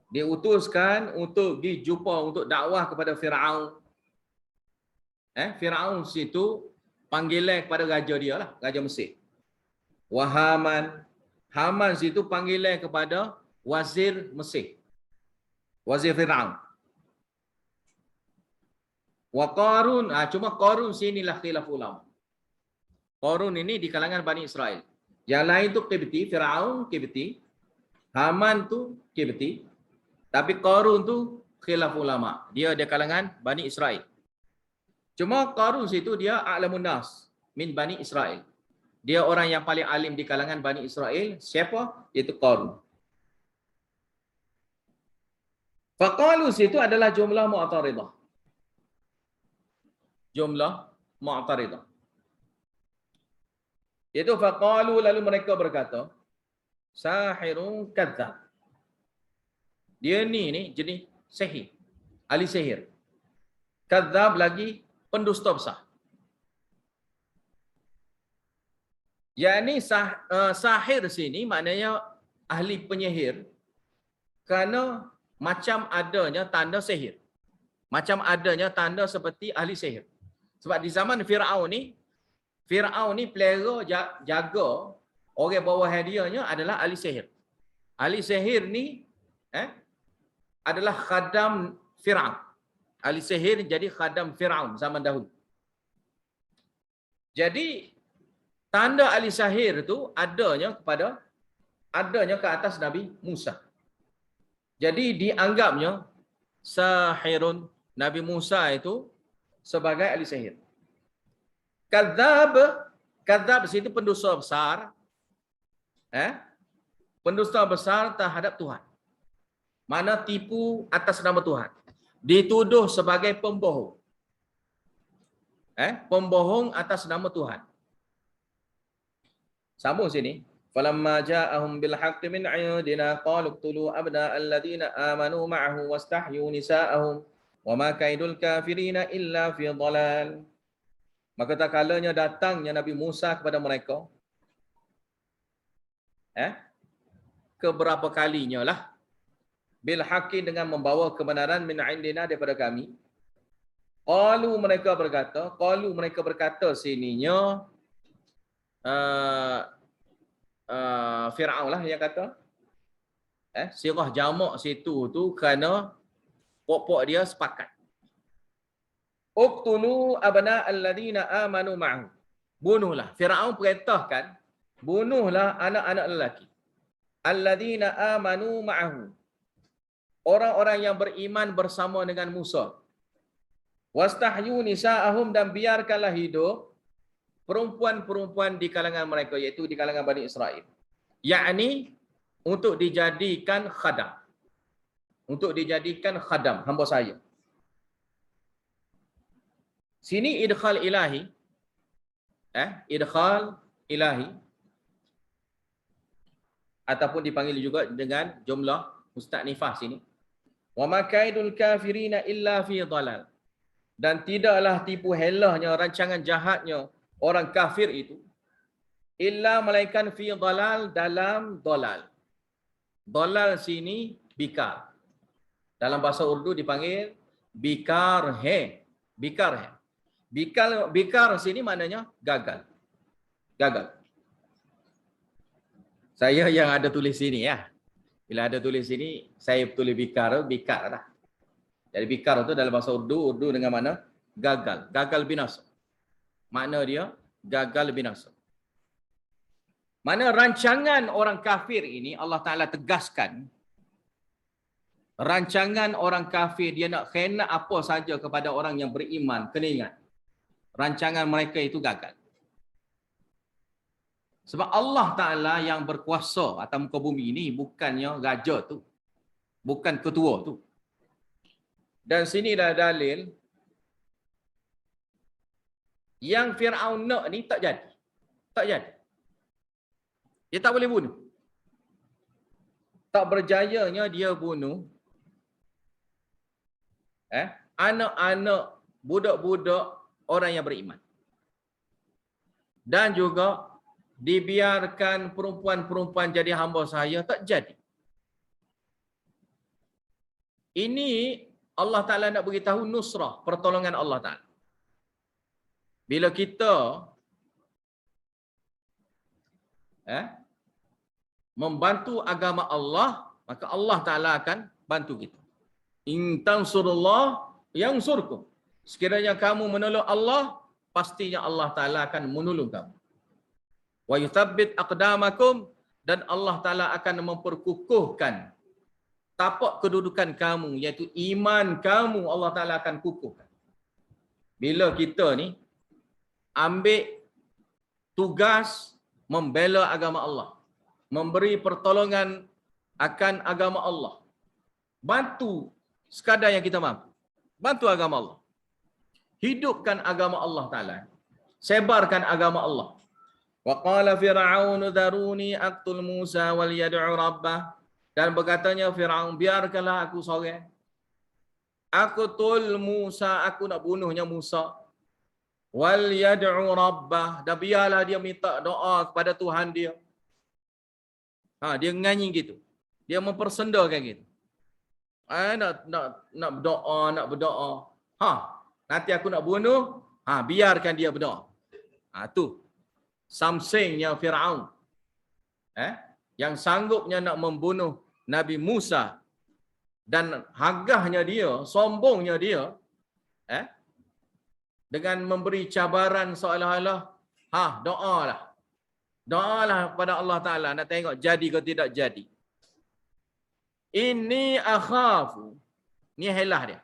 Diutuskan untuk dijumpa, untuk dakwah kepada Fir'aun. Fir'aun situ panggilan kepada raja dia lah, raja Mesir. Wa Haman. Haman situ panggilan kepada wazir Mesir, wazir Fir'aun. Wa Qarun, cuma Qarun sinilah khilaf ulama. Qarun ini di kalangan Bani Israel. Yang lain tu Qibti, Fir'aun Qibti, Haman tu Qibti, tapi Qarun tu khilaf ulama. Dia di kalangan Bani Israel. Cuma Qarun situ dia a'lamun nas min Bani Israel. Dia orang yang paling alim di kalangan Bani Israel. Siapa? Iaitu Qarun. Faqalu situ adalah jumlah mu'taridah. Jumlah mu'taridah. Iaitu faqalu, lalu mereka berkata, sahirun kadzab. Dia ni jenis sihir, ahli sihir. Kadzab lagi pendusta besar. Yakni sahir sini maknanya ahli penyihir, kerana macam adanya tanda sihir. Macam adanya tanda seperti ahli sihir. Sebab di zaman Fir'aun ni pelera jaga orang bawah hadiahnya adalah ahli sihir. Ahli sihir ni adalah khadam Fir'aun. Ahli sihir jadi khadam Fir'aun zaman dahulu. Jadi tanda ahli sihir itu adanya ke atas Nabi Musa. Jadi dianggapnya sahirun, Nabi Musa itu sebagai ahli sihir. Kadzab situ pendusta besar. Pendusta besar terhadap Tuhan. Mana tipu atas nama Tuhan. Dituduh sebagai pembohong. Pembohong atas nama Tuhan. Sambung sini. Falamma ja'ahum bil haqqi min 'indina qalu iqtulu abna'al ladina amanu ma'ahu wastahyu nisa'ahum wa ma kaidul kafirina illa fi dhalal. Maka tak kalanya datangnya Nabi Musa kepada mereka, keberapa kalinya lah, bil haqqi, dengan membawa kebenaran, min indina, daripada kami. Qalu, mereka berkata sininya Fir'aun lah yang kata. Sirah jamak situ tu kerana pokok dia sepakat. Uqtulu abna alladhina amanu ma'ahu. Bunuhlah. Firaun perintahkan, bunuhlah anak-anak lelaki. Alladzina amanu ma'ahu. Orang-orang yang beriman bersama dengan Musa. Wastahyu nisa'ahum, dan biarkanlah hidup perempuan-perempuan di kalangan mereka, iaitu di kalangan Bani Israel. Yakni untuk dijadikan khadam. Untuk dijadikan khadam, hamba saya. Sini idkhal ilahi. Idkhal ilahi. Ataupun dipanggil juga dengan jumlah musta'nifah sini. Wa makaidul kafirina illa fi dhalal. Dan tidaklah tipu helahnya, rancangan jahatnya orang kafir itu illa malaikan fi dhalal, dalam dhalal. Dhalal sini bikar. Dalam bahasa Urdu dipanggil bikar he. Bikar he. Bikar sini maknanya gagal. Gagal. Saya yang ada tulis sini ya. Bila ada tulis sini, saya tulis bikar lah. Jadi bikar itu dalam bahasa Urdu dengan mana? Gagal. Gagal binasa. Makna dia gagal binasa. Mana rancangan orang kafir ini Allah Ta'ala tegaskan. Rancangan orang kafir, dia nak khianat apa saja kepada orang yang beriman. Kena ingat. Rancangan mereka itu gagal. Sebab Allah Ta'ala yang berkuasa atas muka bumi ini bukannya raja tu. Bukan ketua tu. Dan sini dah dalil yang Fir'aun nak ni tak jadi. Tak jadi. Dia tak boleh bunuh. Tak berjayanya dia bunuh anak-anak, budak-budak orang yang beriman. Dan juga dibiarkan perempuan-perempuan jadi hamba saya, tak jadi. Ini Allah Ta'ala nak beritahu nusrah, pertolongan Allah Ta'ala. Bila kita membantu agama Allah, maka Allah Ta'ala akan bantu kita. In tansurullah yansurkum. Sekiranya kamu menolong Allah, pastinya Allah Ta'ala akan menolong kamu. Wa yuthabbit aqdamakum, dan Allah Ta'ala akan memperkukuhkan tapak kedudukan kamu, iaitu iman kamu, Allah Ta'ala akan kukuhkan. Bila kita ni ambil tugas membela agama Allah, memberi pertolongan akan agama Allah, bantu sekadar yang kita mampu, bantu agama Allah, hidupkan agama Allah Ta'ala, sebarkan agama Allah. Wa qala fir'aun dharuni aqtul Musa wal yad'u rabbah, dan berkatanya Fir'aun, biarkanlah aku seorang, aku tul Musa, aku nak bunuhnya Musa, wal yad'u rabbah, dan biarlah dia minta doa kepada Tuhan dia. Dia nganyi gitu, dia mempersendakan gitu. Nak berdoa. Nanti aku nak bunuh, biarkan dia berdoa. Tu samsengnya Fir'aun. Yang sanggupnya nak membunuh Nabi Musa, dan hagahnya dia, sombongnya dia, dengan memberi cabaran seolah-olah, doalah kepada Allah Ta'ala, nak tengok jadi ke tidak jadi. Ini akhafu. Ni helah dia.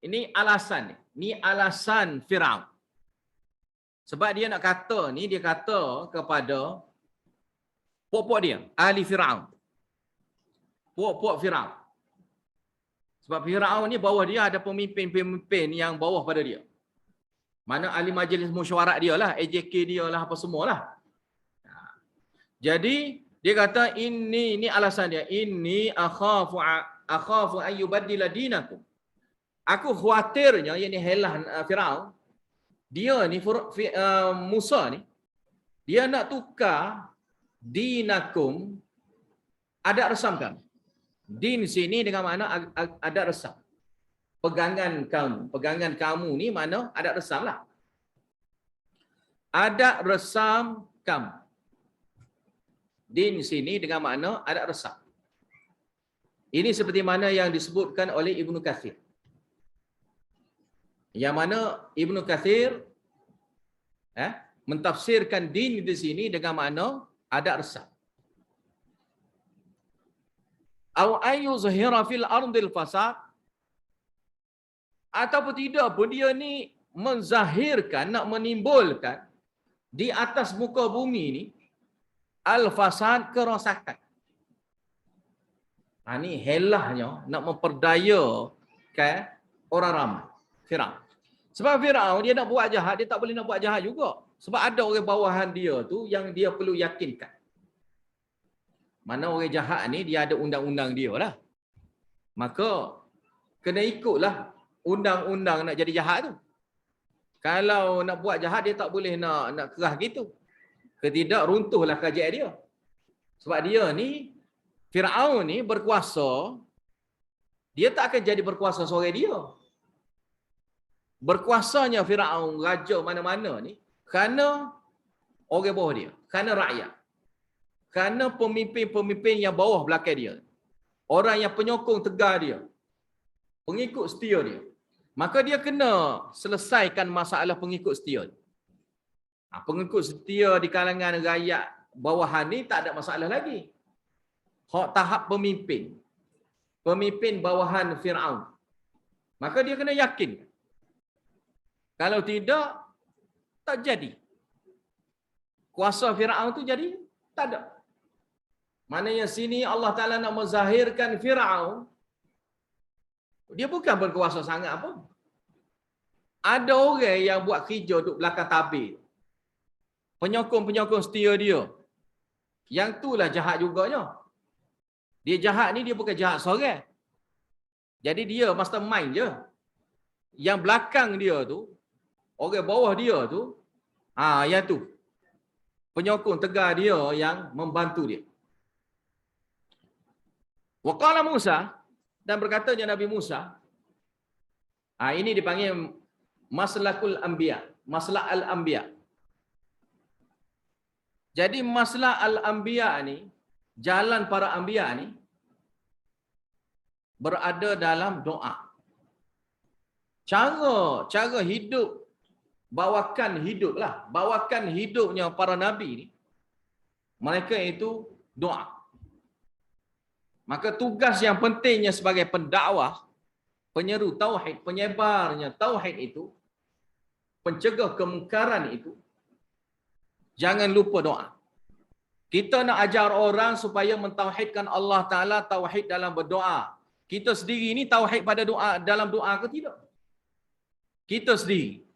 Ini alasan dia. Ni alasan Fir'aun. Sebab dia nak kata ni, dia kata kepada puak-puak dia, ahli Fir'aun. Puak-puak Fir'aun. Sebab Fir'aun ni bawah dia ada pemimpin-pemimpin yang bawah pada dia. Mana ahli majlis mesyuarat dia lah, AJK dia lah, apa semualah. Jadi dia kata ini alasan dia, inni akhafu an yubaddila dinakum. Aku khawatirnya, yang ni helah Fir'aun, dia ni Musa ni, dia nak tukar dinakum, adat resam kamu. Din sini dengan makna adat resam. Pegangan kamu ni mana adat resam lah. Adat resam kamu. Din sini dengan makna adat resam. Ini seperti mana yang disebutkan oleh Ibnu Katsir. Yang mana Ibnu Katsir Mentafsirkan din di sini dengan makna ada resah. Au ayu zahira fil ardil fasad, ataupun tidak pun dia ni menzahirkan, nak menimbulkan di atas muka bumi ni al-fasad, kerosakan. Ni helahnya nak memperdayakan orang ramai. Firaun. Sebab Firaun dia nak buat jahat, dia tak boleh nak buat jahat juga. Sebab ada orang bawahan dia tu yang dia perlu yakinkan. Mana orang jahat ni dia ada undang-undang dia lah. Maka kena ikutlah undang-undang nak jadi jahat tu. Kalau nak buat jahat dia tak boleh nak kerah gitu. Ketidak runtuhlah kerajaan dia. Sebab dia ni Firaun ni berkuasa, dia tak akan jadi berkuasa seorang dia. Berkuasanya Firaun, raja mana-mana ni, kerana orang bawah dia, kerana rakyat. Kerana pemimpin-pemimpin yang bawah belakang dia. Orang yang penyokong tegar dia. Pengikut setia dia. Maka dia kena selesaikan masalah pengikut setia. Pengikut setia di kalangan rakyat bawahan ni tak ada masalah lagi. Hak tahap pemimpin. Pemimpin bawahan Firaun. Maka dia kena yakin. Kalau tidak, tak jadi. Kuasa Firaun tu jadi tak ada. Maknanya sini Allah Ta'ala nak menzahirkan Firaun, dia bukan berkuasa sangat pun. Ada orang yang buat kerja duduk belakang tabir. Penyokong-penyokong setia dia. Yang itulah jahat juganya. Dia jahat ni dia bukan jahat seorang. Jadi dia mastermind je. Yang belakang dia tu, orang bawah dia tu, yang tu. Penyokong tegar dia yang membantu dia. Waqala Musa, dan berkatanya Nabi Musa, ini dipanggil maslakul anbiya, maslak al-anbiya. Jadi maslak al-anbiya ni, jalan para anbiya ni berada dalam doa. Cara hidup, bawakan hidupnya para nabi ni, mereka itu doa. Maka tugas yang pentingnya sebagai pendakwah, penyeru tauhid, penyebarnya tauhid itu, pencegah kemungkaran itu, jangan lupa doa. Kita nak ajar orang supaya mentauhidkan Allah Ta'ala, tauhid dalam berdoa. Kita sendiri ni tauhid pada doa, dalam doa ke tidak? Kita sendiri.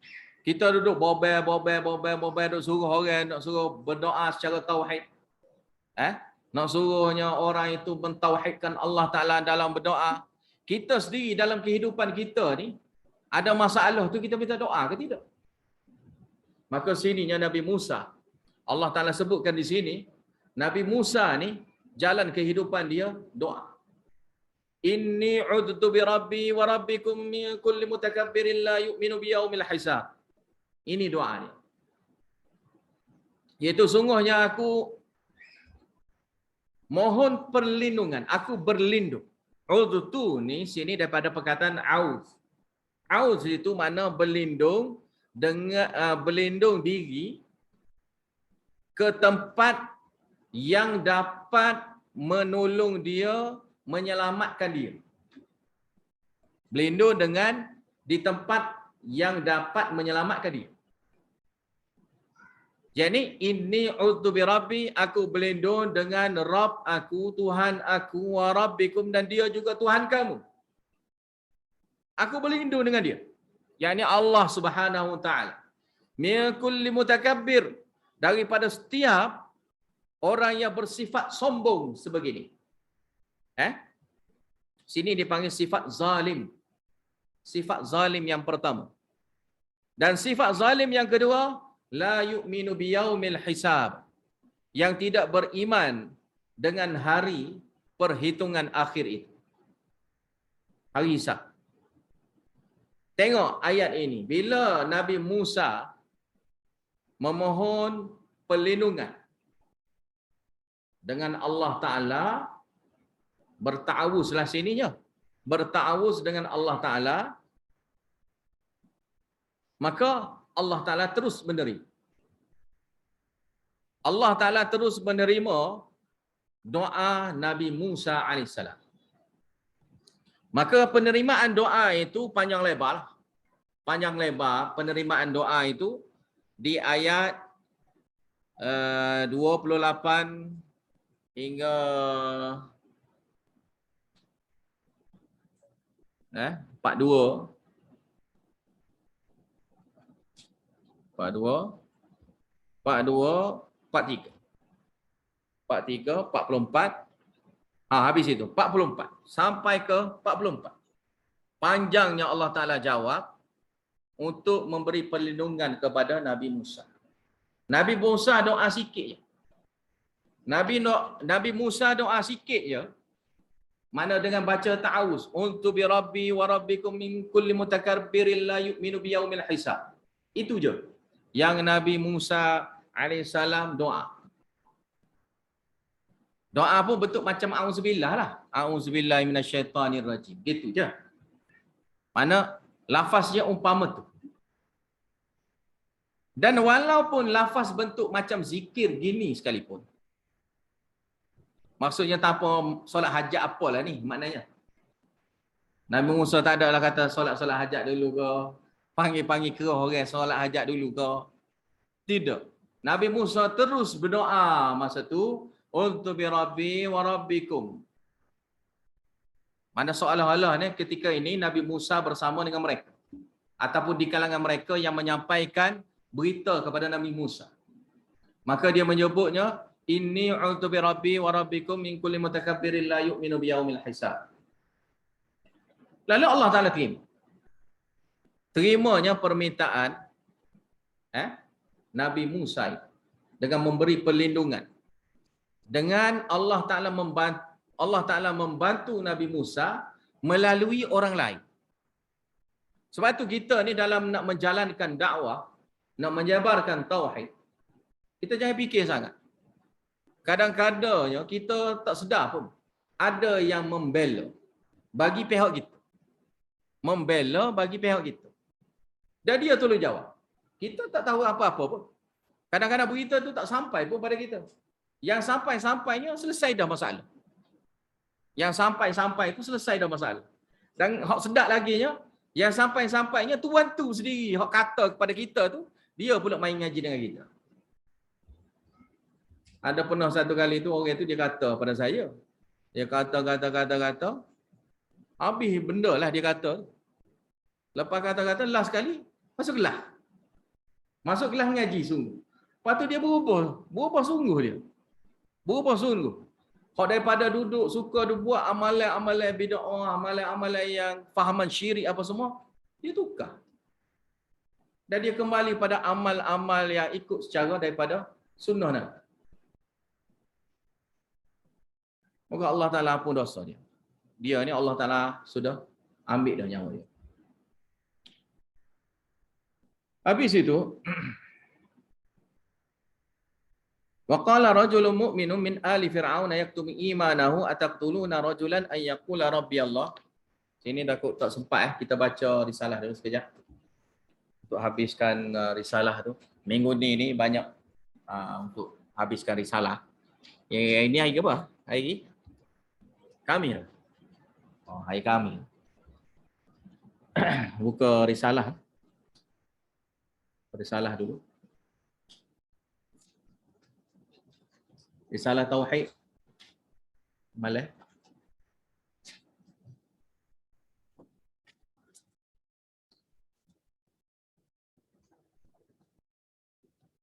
Kita duduk bobel, duduk suruh orang, nak suruh berdoa secara tauhid. Nak suruhnya orang itu mentauhidkan Allah Ta'ala dalam berdoa. Kita sendiri dalam kehidupan kita ni, ada masalah tu kita minta doa ke tidak? Maka sininya Nabi Musa, Allah Ta'ala sebutkan di sini, Nabi Musa ni, jalan kehidupan dia, doa. Inni udtu bi rabbi wa rabbikum min kulli mutakabbirin la yu'minu bi yaumil hisab. Ini doa dia. Iaitu sungguhnya aku mohon perlindungan, aku berlindung. Udtu ni sini daripada perkataan aus. Aus itu makna berlindung dengan berlindung diri ke tempat yang dapat menolong dia, menyelamatkan dia. Berlindung dengan di tempat yang dapat menyelamatkan dia. Jadi inni udzu bi rabbi, aku berlindung dengan Rabb aku, Tuhan aku, wa rabbikum, dan dia juga Tuhan kamu. Aku berlindung dengan dia. Yakni Allah Subhanahu wa taala. Min kulli mutakabbir, daripada setiap orang yang bersifat sombong sebegini. Sini dipanggil sifat zalim. Sifat zalim yang pertama. Dan sifat zalim yang kedua, la yu'minu biyaumil hisab, yang tidak beriman dengan hari perhitungan akhir itu. Hari hisab. Tengok ayat ini. Bila Nabi Musa memohon perlindungan dengan Allah Ta'ala, berta'awuzlah sininya. Berta'awuz dengan Allah Ta'ala, maka Allah Ta'ala terus menerima. Allah Ta'ala terus menerima doa Nabi Musa alaihissalam. Maka penerimaan doa itu panjang lebar. Panjang lebar penerimaan doa itu di ayat 28 hingga 42, 42, 42, 43. 43, 44. Habis itu 44 sampai ke 44. Panjangnya Allah Taala jawab untuk memberi perlindungan kepada Nabi Musa. Nabi Musa doa sikit je. Nabi Musa doa sikit je. Mana dengan baca ta'awuz, "Untu bi rabbi wa rabbikum min kulli mutakabbirin la yu'minu bi yaumil hisab." Itu je yang Nabi Musa alaihissalam doa. Doa pun bentuk macam auzubillah lah. Auzubillahi minasyaitanirrajim. Gitu je. Mana lafaznya umpama tu. Dan walaupun lafaz bentuk macam zikir gini sekalipun. Maksudnya tak apa solat hajat apalah ni maknanya. Nabi Musa tak ada lah kata solat-solat hajat dulu ke. Panggil-panggil kerah orang solat hajat dulu ke. Tidak. Nabi Musa terus berdoa masa tu. Untu bi rabbi wa rabbikum. Mana seolah-olah ni ketika ini Nabi Musa bersama dengan mereka. Ataupun di kalangan mereka yang menyampaikan berita kepada Nabi Musa. Maka dia menyebutnya, Inni untu bi rabbi wa rabbikum min kulli mutakabbirin la yu'minu bi yaumil hisab. Lalu Allah Ta'ala terima. Terimanya permintaan Nabi Musa itu, dengan memberi perlindungan. Dengan Allah Ta'ala membantu Nabi Musa melalui orang lain. Sebab itu kita ni dalam nak menjalankan dakwah, nak menyebarkan tauhid, kita jangan fikir sangat. Kadang-kadangnya kita tak sedar pun ada yang membela bagi pihak kita. Membela bagi pihak kita. Dan dia tolong jawab. Kita tak tahu apa-apa pun. Kadang-kadang berita tu tak sampai pun pada kita. Yang sampai-sampainya selesai dah masalah. Yang sampai-sampai itu selesai dah masalah. Dan hak sedap laginya, yang sampai-sampainya tuan tu sendiri hak kata kepada kita tu, dia pula main ngaji dengan kita. Ada pernah satu kali tu orang tu dia kata pada saya. Dia kata. Habis benda lah dia kata. Lepas kata-kata last kali masuk kelas. Masuk kelas ngaji sungguh. Lepas tu dia berubah sungguh dia. Berubah sungguh. Kalau daripada duduk suka dia buat amalan-amalan bid'ah, amalan-amalan yang fahaman syirik apa semua, dia tukar. Dan dia kembali pada amal-amal yang ikut secara daripada sunnah Nabi. Moga Allah Ta'ala ampun dosa dia. Dia ni Allah Ta'ala sudah ambil dah nyawa dia. Habis itu, wa qala rajulun mu'minun min ali fir'aun yaktumu imanahu ataqtuluna rajulan ay yaqula rabbi Allah. Sini dah tak sempat kita baca risalah dulu sekejap. Untuk habiskan risalah tu. Minggu ni banyak untuk habiskan risalah. Ini hari ke apa? Hari Khamis. Hari Khamis. Buka risalah. Risalah dulu. Risalah Tauhid. Malay.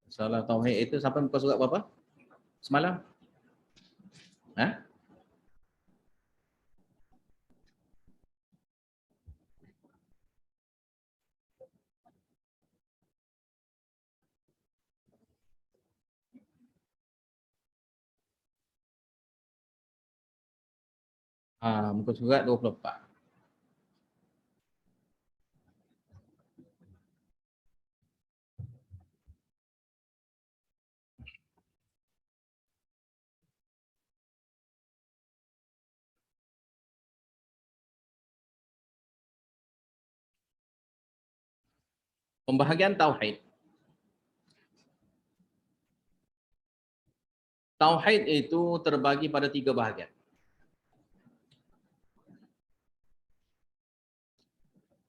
Risalah Tauhid itu sampai muka surat berapa? Semalam? Muka surat 24. Pembahagian Tauhid. Tauhid itu terbagi pada 3 bahagian.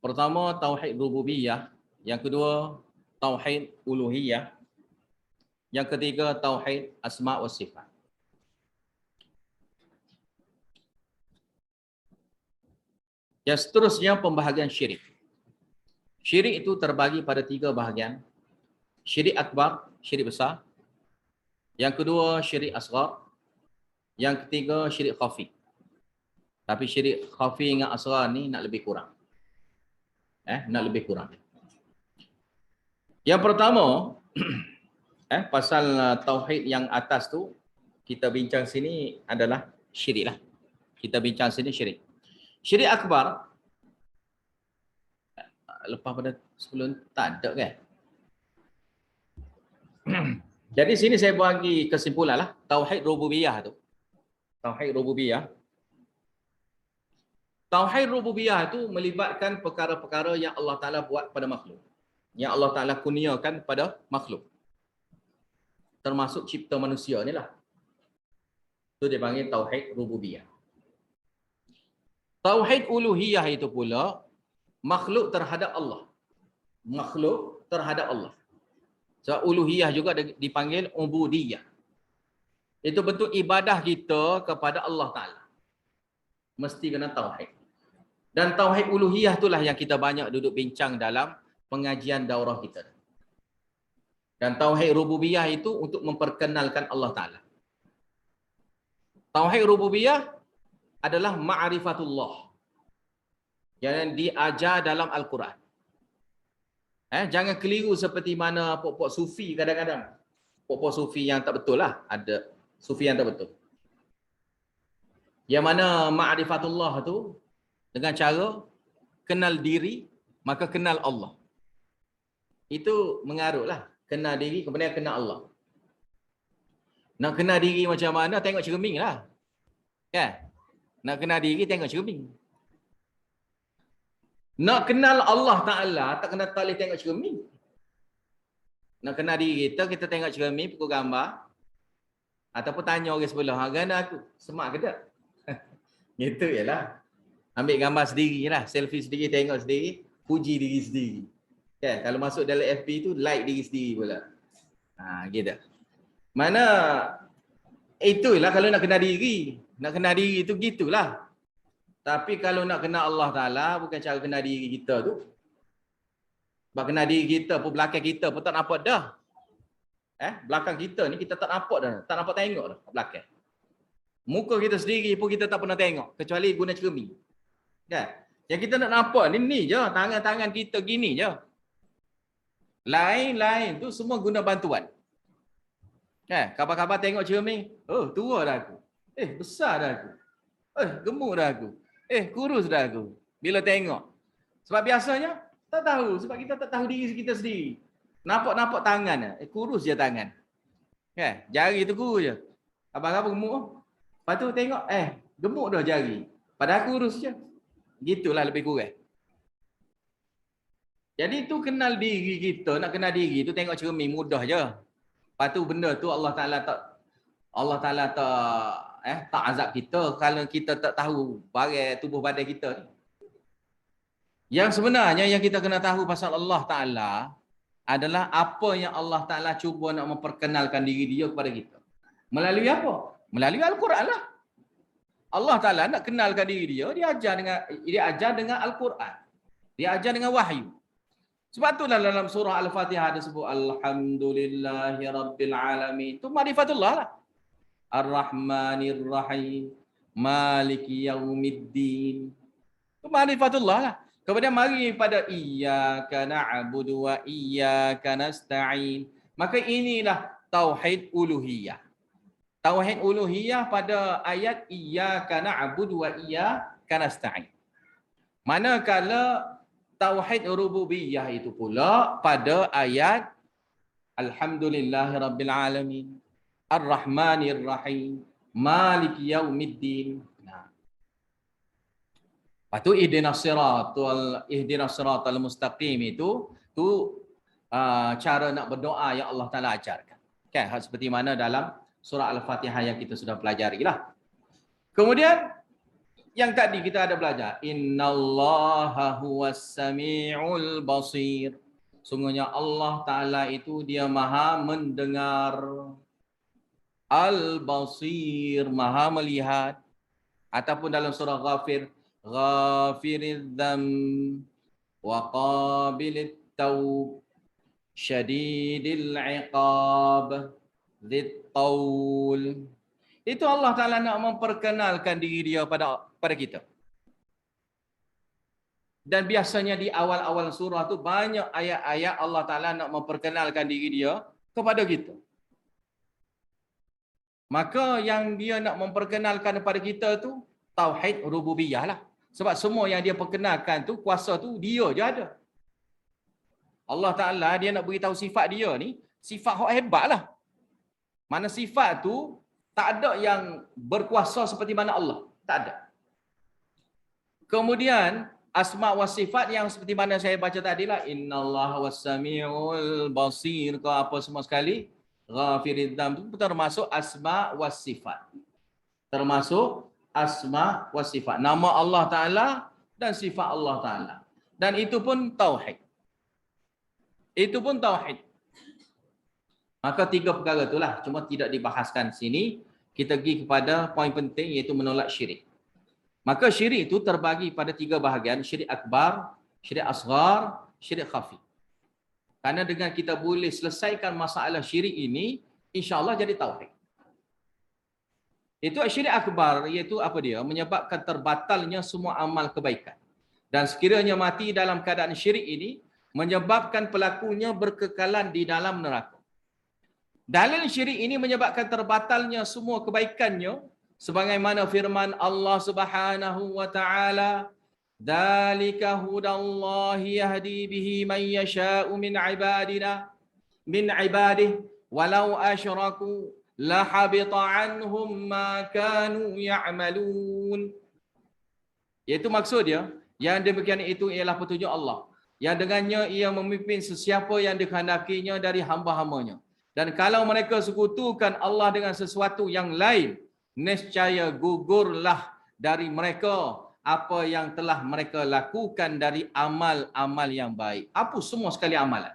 Pertama, tauhid rububiyah. Yang kedua, tauhid uluhiyah. Yang ketiga, tauhid asma' wa sifat. Yang seterusnya, pembahagian syirik. Syirik itu terbagi pada 3 bahagian. Syirik akbar, syirik besar. Yang kedua, syirik asghar. Yang ketiga, syirik khafi. Tapi syirik khafi dengan asghar ni nak lebih kurang. Nak lebih kurang. Yang pertama, pasal tauhid yang atas tu, kita bincang sini adalah syirik lah. Kita bincang sini syirik. Syirik akbar, lepas pada sebelum tak ada kan? Jadi sini saya bagi kesimpulan lah. Tauhid rububiyah tu. Tauhid rububiyah. Tauhid rububiyah itu melibatkan perkara-perkara yang Allah Ta'ala buat pada makhluk. Yang Allah Ta'ala kurniakan pada makhluk. Termasuk cipta manusia ni lah. Itu dia panggil tauhid rububiyah. Tauhid uluhiyah itu pula makhluk terhadap Allah. Makhluk terhadap Allah. So, uluhiyah juga dipanggil ubudiyah. Itu bentuk ibadah kita kepada Allah Ta'ala. Mesti kena tauhid. Dan tauhid uluhiyah itulah yang kita banyak duduk bincang dalam pengajian daurah kita. Dan tauhid rububiyah itu untuk memperkenalkan Allah Ta'ala. Tauhid rububiyah adalah ma'rifatullah yang diajar dalam Al-Quran. Jangan keliru seperti mana pok-pok sufi kadang-kadang. Pok-pok sufi yang tak betul lah. Ada sufi yang tak betul. Yang mana ma'rifatullah tu dengan cara kenal diri, maka kenal Allah. Itu mengarut lah. Kenal diri, kemudian kenal Allah. Nak kenal diri macam mana, tengok cermin lah. Kan? Nak kenal diri, tengok cermin. Nak kenal Allah Ta'ala, tak kena boleh tengok cermin. Nak kenal diri kita, kita tengok cermin, pukul gambar. Ataupun tanya orang sebelah, gana aku, semak ke tak? Itu je lah. Ambil gambar sendiri lah, selfie sendiri, tengok sendiri, puji diri sendiri. Kan? Kalau masuk dalam FB tu, like diri sendiri pula. Gitu. Mana, itulah kalau nak kenal diri. Nak kenal diri tu gitulah. Tapi kalau nak kenal Allah Ta'ala, bukan cara kenal diri kita tu. Sebab kenal diri kita pun, belakang kita pun tak nampak dah. Belakang kita ni kita tak nampak dah. Tak nampak tengok dah belakang. Muka kita sendiri pun kita tak pernah tengok. Kecuali guna cermin. Kan? Yang kita nak nampak ni je. Tangan-tangan kita gini je. Lain-lain tu semua guna bantuan. Kan? Khabar-khabar tengok cermin. Oh, tua dah aku. Besar dah aku. Gemuk dah aku. Kurus dah aku. Bila tengok. Sebab biasanya tak tahu. Sebab kita tak tahu diri kita sendiri. Nampak-nampak tangan. Kurus je tangan. Kan? Jari tu kurus je. Abang-abang gemuk. Lepas tu tengok. Gemuk dah jari. Padahal kurus je. Gitulah lebih kurang. Jadi tu kenal diri kita. Nak kenal diri tu tengok cermin mudah je. Lepas tu benda tu Allah Ta'ala tak azab kita kalau kita tak tahu barang tubuh badan kita ni. Yang sebenarnya yang kita kena tahu pasal Allah Ta'ala adalah apa yang Allah Ta'ala cuba nak memperkenalkan diri dia kepada kita. Melalui apa? Melalui Al-Quran lah. Allah Ta'ala nak kenalkan diri dia, dia ajar dengan Al-Quran. Dia ajar dengan wahyu. Sebab itulah dalam surah Al-Fatihah ada sebut Alhamdulillahi Rabbil Alamin. Itu ma'rifatullah lah. Ar-Rahmanir Rahim, Maliki Yaumiddin. Itu ma'rifatullah lah. Kemudian mari pada iyyaka na'budu wa iyyaka nasta'in. Maka inilah tauhid uluhiyah. Tauhid uluhiyah pada ayat iyyaka na'budu wa iyyaka nasta'in. Manakala tauhid rububiyah itu pula pada ayat Alhamdulillahirabbil alamin. Ar-Rahmanir Rahim, Maliki Yaumiddin. Lepas tu ihdinas siratal mustaqim itu cara nak berdoa yang Allah Taala ajarkan. Kan seperti mana dalam surah Al-Fatihah yang kita sudah pelajari lah. Kemudian yang tadi kita ada belajar, innallaha huwas samiul basir. Sungguhnya Allah Ta'ala itu dia maha mendengar. Al-basir, maha melihat. Ataupun dalam surah Ghafir, Ghafiridz dzamb wa qabilit taub syadidil iqab dzit taul. Itu Allah Ta'ala nak memperkenalkan diri dia pada kita. Dan biasanya di awal-awal surah tu banyak ayat-ayat Allah Ta'ala nak memperkenalkan diri dia kepada kita. Maka yang dia nak memperkenalkan kepada kita tu tauhid rububiyah lah. Sebab semua yang dia perkenalkan tu, kuasa tu dia je ada. Allah Ta'ala dia nak beritahu sifat dia ni, sifat yang hebat lah. Mana sifat tu tak ada yang berkuasa seperti mana Allah. Tak ada. Kemudian asma wa sifat yang seperti mana saya baca tadi lah, innallaha was-sami'ul basir ke apa semua sekali, Ghafiridz dzamb itu termasuk asma wa sifat. Termasuk asma wa sifat. Nama Allah Ta'ala dan sifat Allah Ta'ala. Dan itu pun tauhid. Itu pun tauhid. Maka tiga perkara itulah, cuma tidak dibahaskan sini. Kita pergi kepada poin penting iaitu menolak syirik. Maka syirik itu terbagi pada tiga bahagian, syirik akbar, syirik asghar, syirik khafi. Karena dengan kita boleh selesaikan masalah syirik ini, insya-Allah jadi tauhid. Itu syirik akbar, iaitu apa dia? Menyebabkan terbatalnya semua amal kebaikan. Dan sekiranya mati dalam keadaan syirik ini, menyebabkan pelakunya berkekalan di dalam neraka. Dalil syirik ini menyebabkan terbatalnya semua kebaikannya, sebagaimana firman Allah Subhanahu wa taala, "Dzalika hudallahi yahdi bihi man yasha'u min ibadihi walau asyraku la habita anhum ma kanu ya'malun." Iaitu maksud dia, yang demikian itu ialah petunjuk Allah, yang dengannya ia memimpin sesiapa yang dikehendakinya dari hamba-hambanya. Dan kalau mereka sekutukan Allah dengan sesuatu yang lain, nescaya gugurlah dari mereka apa yang telah mereka lakukan dari amal-amal yang baik. Apa semua sekali amalan.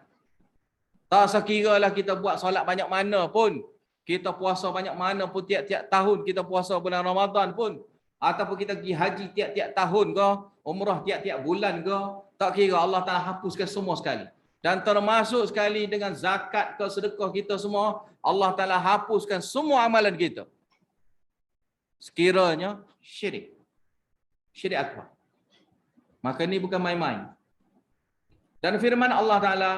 Tak sekiralah kita buat solat banyak mana pun, kita puasa banyak mana pun, tiap-tiap tahun kita puasa bulan Ramadan pun, ataupun kita pergi haji tiap-tiap tahun ke, umrah tiap-tiap bulan ke, tak kira Allah Ta'ala hapuskan semua sekali. Dan termasuk sekali dengan zakat ke sedekah kita semua, Allah Ta'ala hapuskan semua amalan kita. Sekiranya syirik. Syirik akbar. Maka ini bukan main-main. Dan firman Allah Ta'ala,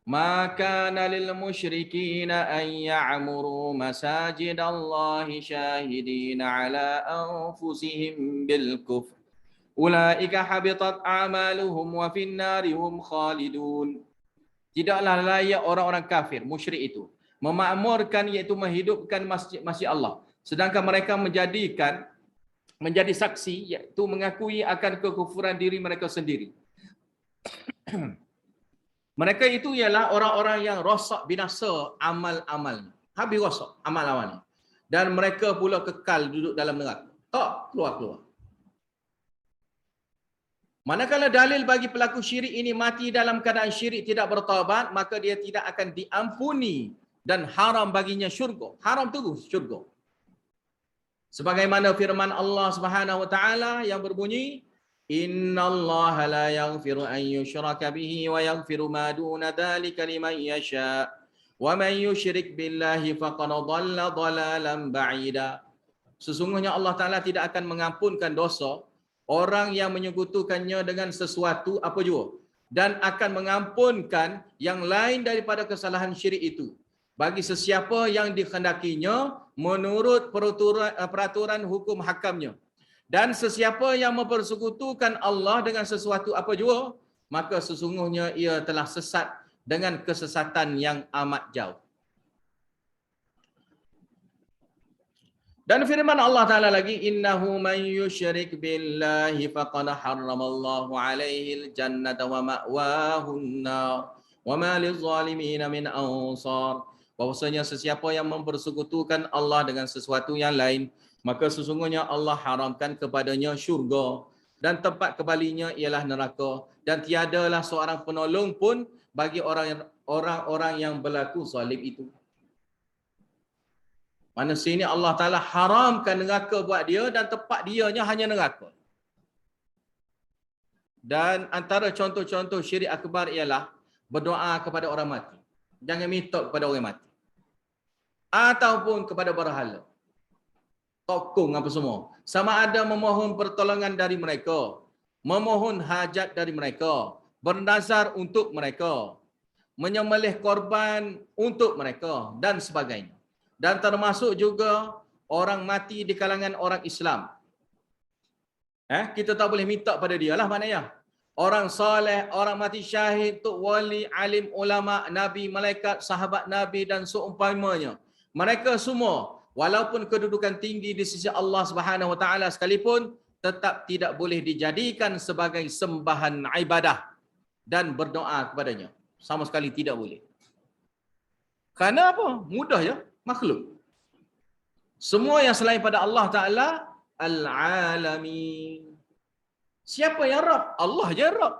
"Ma kana lil musyrikina an ya'muru masajidallahi syahidina ala anfusihim bil kufr. Ulaika habitat a'maluhum wa fin nari hum khalidun." Tidaklah layak orang-orang kafir, musyrik itu, memakmurkan iaitu menghidupkan masjid Allah, sedangkan mereka menjadi saksi iaitu mengakui akan kekufuran diri mereka sendiri. Mereka itu ialah orang-orang yang rosak binasa amal-amalnya. Habis rosak amal-amalnya. Dan mereka pula kekal duduk dalam neraka. Tak keluar-keluar. Manakala dalil bagi pelaku syirik ini mati dalam keadaan syirik tidak bertaubat, maka dia tidak akan diampuni dan haram baginya syurga. Haram tu syurga. Sebagaimana firman Allah Subhanahu wa taala yang berbunyi, "Innallaha la yaghfiru an yushraka bihi wa yaghfiru ma duna dzalika liman yasha. Wa man yusyrik billahi faqad dhalla dhalalan ba'ida." Sesungguhnya Allah Taala tidak akan mengampunkan dosa orang yang menyekutukannya dengan sesuatu apa jua, dan akan mengampunkan yang lain daripada kesalahan syirik itu bagi sesiapa yang dikhendakinya menurut peraturan hukum hakamnya. Dan sesiapa yang mempersekutukan Allah dengan sesuatu apa jua, maka sesungguhnya ia telah sesat dengan kesesatan yang amat jauh. Dan firman Allah Ta'ala lagi, "Innahu man yusyrik billahi faqad harramallahu alaihi al-jannata wa ma'wahu an-nar wa ma liz-zalimin min ansar bahwasanya sesiapa yang mempersekutukan Allah dengan sesuatu yang lain, maka sesungguhnya Allah haramkan kepadanya syurga dan tempat kembalinya ialah neraka, dan tiadalah seorang penolong pun bagi orang-orang yang berlaku zalim itu. Mana sini Allah Ta'ala haramkan neraka buat dia dan tempat dianya hanya neraka. Dan antara contoh-contoh syirik akbar ialah berdoa kepada orang mati. Jangan minta kepada orang mati. Ataupun kepada berhala. Tokong apa semua. Sama ada memohon pertolongan dari mereka, memohon hajat dari mereka, bernazar untuk mereka, menyembelih korban untuk mereka dan sebagainya. Dan termasuk juga orang mati di kalangan orang Islam. Kita tak boleh minta pada dia lah maknanya. Orang soleh, orang mati syahid, tok wali, alim, ulama, nabi, malaikat, sahabat nabi dan seumpamanya. Mereka semua walaupun kedudukan tinggi di sisi Allah Subhanahu Wa Taala sekalipun, tetap tidak boleh dijadikan sebagai sembahan ibadah dan berdoa kepadanya. Sama sekali tidak boleh. Kerana apa? Mudah ya, makhluk. Semua yang selain pada Allah Ta'ala, Al-Alamin. Siapa yang Rabb? Allah je Rabb.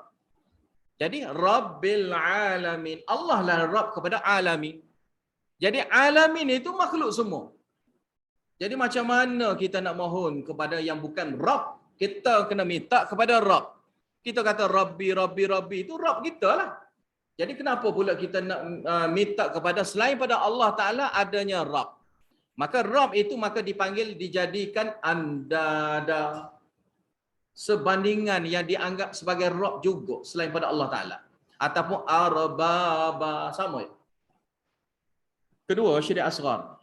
Jadi, Rabbil Alamin. Allah lah Rabb kepada Alamin. Jadi, Alamin itu makhluk semua. Jadi, macam mana kita nak mohon kepada yang bukan Rabb? Kita kena minta kepada Rabb. Kita kata Rabbi, Rabbi, Rabbi. Itu Rabb kita lah. Jadi, kenapa pula kita nak minta kepada selain pada Allah Ta'ala adanya Rabb? Maka Rabb itu maka dipanggil, dijadikan andada. Sebandingan yang dianggap sebagai Rabb juga selain pada Allah Ta'ala. Ataupun arbaba. Sama ya. Kedua, syirik asghar.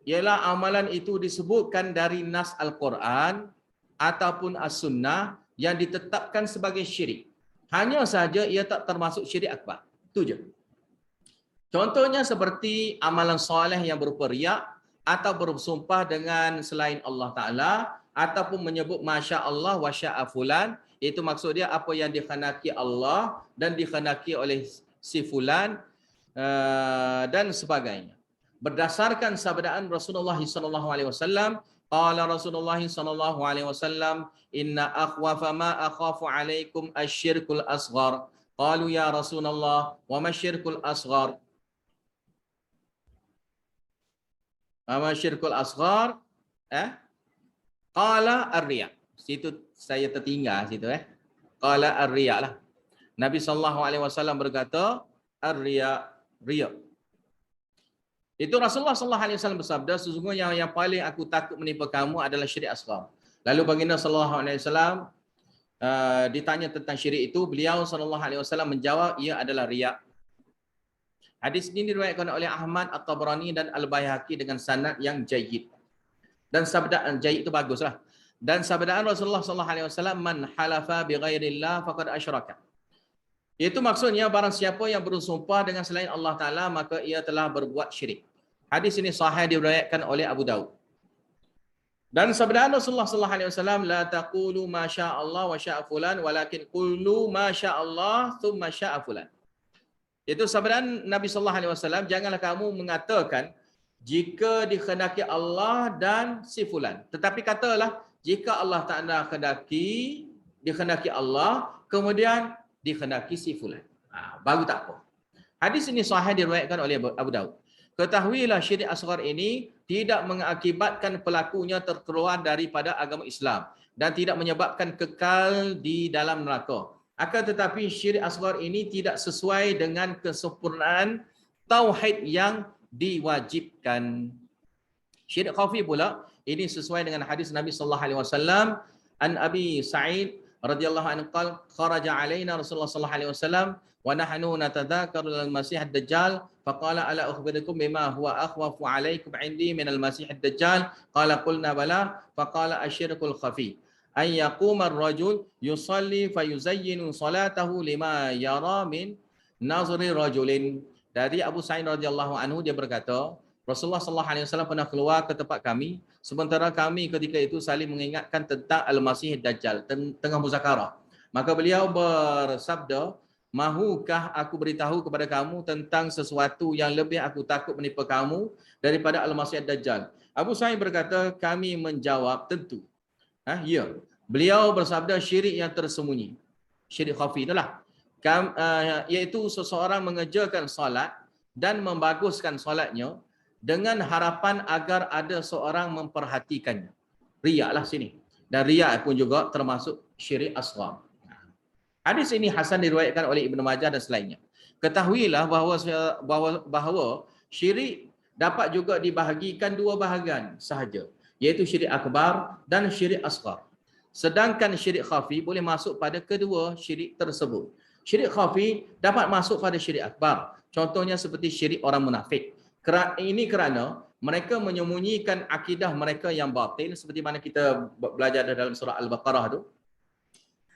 Ialah amalan itu disebutkan dari nas Al-Quran ataupun As-Sunnah yang ditetapkan sebagai syirik. Hanya sahaja ia tak termasuk syirik akbar. Itu je. Contohnya seperti amalan soleh yang berupa riak, atau bersumpah dengan selain Allah Ta'ala, ataupun menyebut Masya Allah wa sya'a fulan. Itu maksud dia apa yang dikhendaki Allah dan dikhendaki oleh si fulan dan sebagainya. Berdasarkan sabdaan Rasulullah SAW, qala Rasulullah SAW, inna akhwafa ma akhafu alaikum asyirkul asghar. Qalu ya Rasulullah wa ma syirkul asghar? Ama syirkul asghar? Qala ar-riya. Situ saya tertinggal situ Qala ar-riya lah. Nabi SAW berkata ar-riya, riya. Itu Rasulullah SAW bersabda, sesungguhnya yang paling aku takut menimpa kamu adalah syirik asghar. Lalu baginda SAW ditanya tentang syirik itu, beliau SAW menjawab ia adalah riya. Hadis ini diriwayatkan oleh Ahmad, At-Tabrani dan Al-Baihaqi dengan sanad yang jayyid. Dan sabdaan jayyid itu baguslah. Dan sabdaan Rasulullah SAW, man halafa bi ghairillah faqad asyraka. Itu maksudnya barang siapa yang bersumpah dengan selain Allah Taala maka ia telah berbuat syirik. Hadis ini sahih diriwayatkan oleh Abu Daud. Dan sabdaan Rasulullah SAW, la taqulu ma syaa Allah wa syaa fulan walakin qulu ma syaa Allah thumma syaa fulan. Itu sabdaan Nabi SAW, janganlah kamu mengatakan jika dikhendaki Allah dan si fulan. Tetapi katalah jika Allah Ta'ala dikhendaki Allah, kemudian dikhendaki si fulan. Baru tak apa. Hadis ini sahih diriwayatkan oleh Abu Daud. Ketahuilah syirik asghar ini tidak mengakibatkan pelakunya terkeluar daripada agama Islam dan tidak menyebabkan kekal di dalam neraka. Akan tetapi syirik asghar ini tidak sesuai dengan kesempurnaan tauhid yang diwajibkan. Syirik khafi pula ini sesuai dengan hadis Nabi SAW an Abi Sa'id radhiyallahu anhu qala kharaja alaina Rasulullah SAW wa nahnu natadzakaru al-Masih ad-Dajjal faqala ala ukhbirukum bima huwa akhwafu alaikum indi min al-Masih ad-Dajjal qala qulna bala faqala asyirkul khafi ay yaquma ar-rajul yusalli fayuzayyinu salatahu lima yara min nazri rajulin. Dari Abu Sa'id radhiyallahu anhu dia berkata, Rasulullah SAW pernah keluar ke tempat kami, sementara kami ketika itu saling mengingatkan tentang Al-Masih Dajjal, tengah muzakarah. Maka beliau bersabda, mahukah aku beritahu kepada kamu tentang sesuatu yang lebih aku takut menimpa kamu daripada Al-Masih Ad-Dajjal? Abu Sa'id berkata, kami menjawab, tentu. Ya. Beliau bersabda, syirik yang tersembunyi. Syirik khafi itulah. Iaitu seseorang mengerjakan solat dan membaguskan solatnya dengan harapan agar ada seorang memperhatikannya. Riak lah sini. Dan riak pun juga termasuk syirik asghar. Hadis ini hasan diriwayatkan oleh Ibnu Majah dan selainnya. Ketahuilah bahawa syirik dapat juga dibahagikan dua bahagian sahaja, iaitu syirik akbar dan syirik asghar. Sedangkan syirik khafi boleh masuk pada kedua syirik tersebut. Syirik khafi dapat masuk pada syirik akbar. Contohnya seperti syirik orang munafik. Ini kerana mereka menyembunyikan akidah mereka yang batil, seperti mana kita belajar dalam surah Al-Baqarah tu.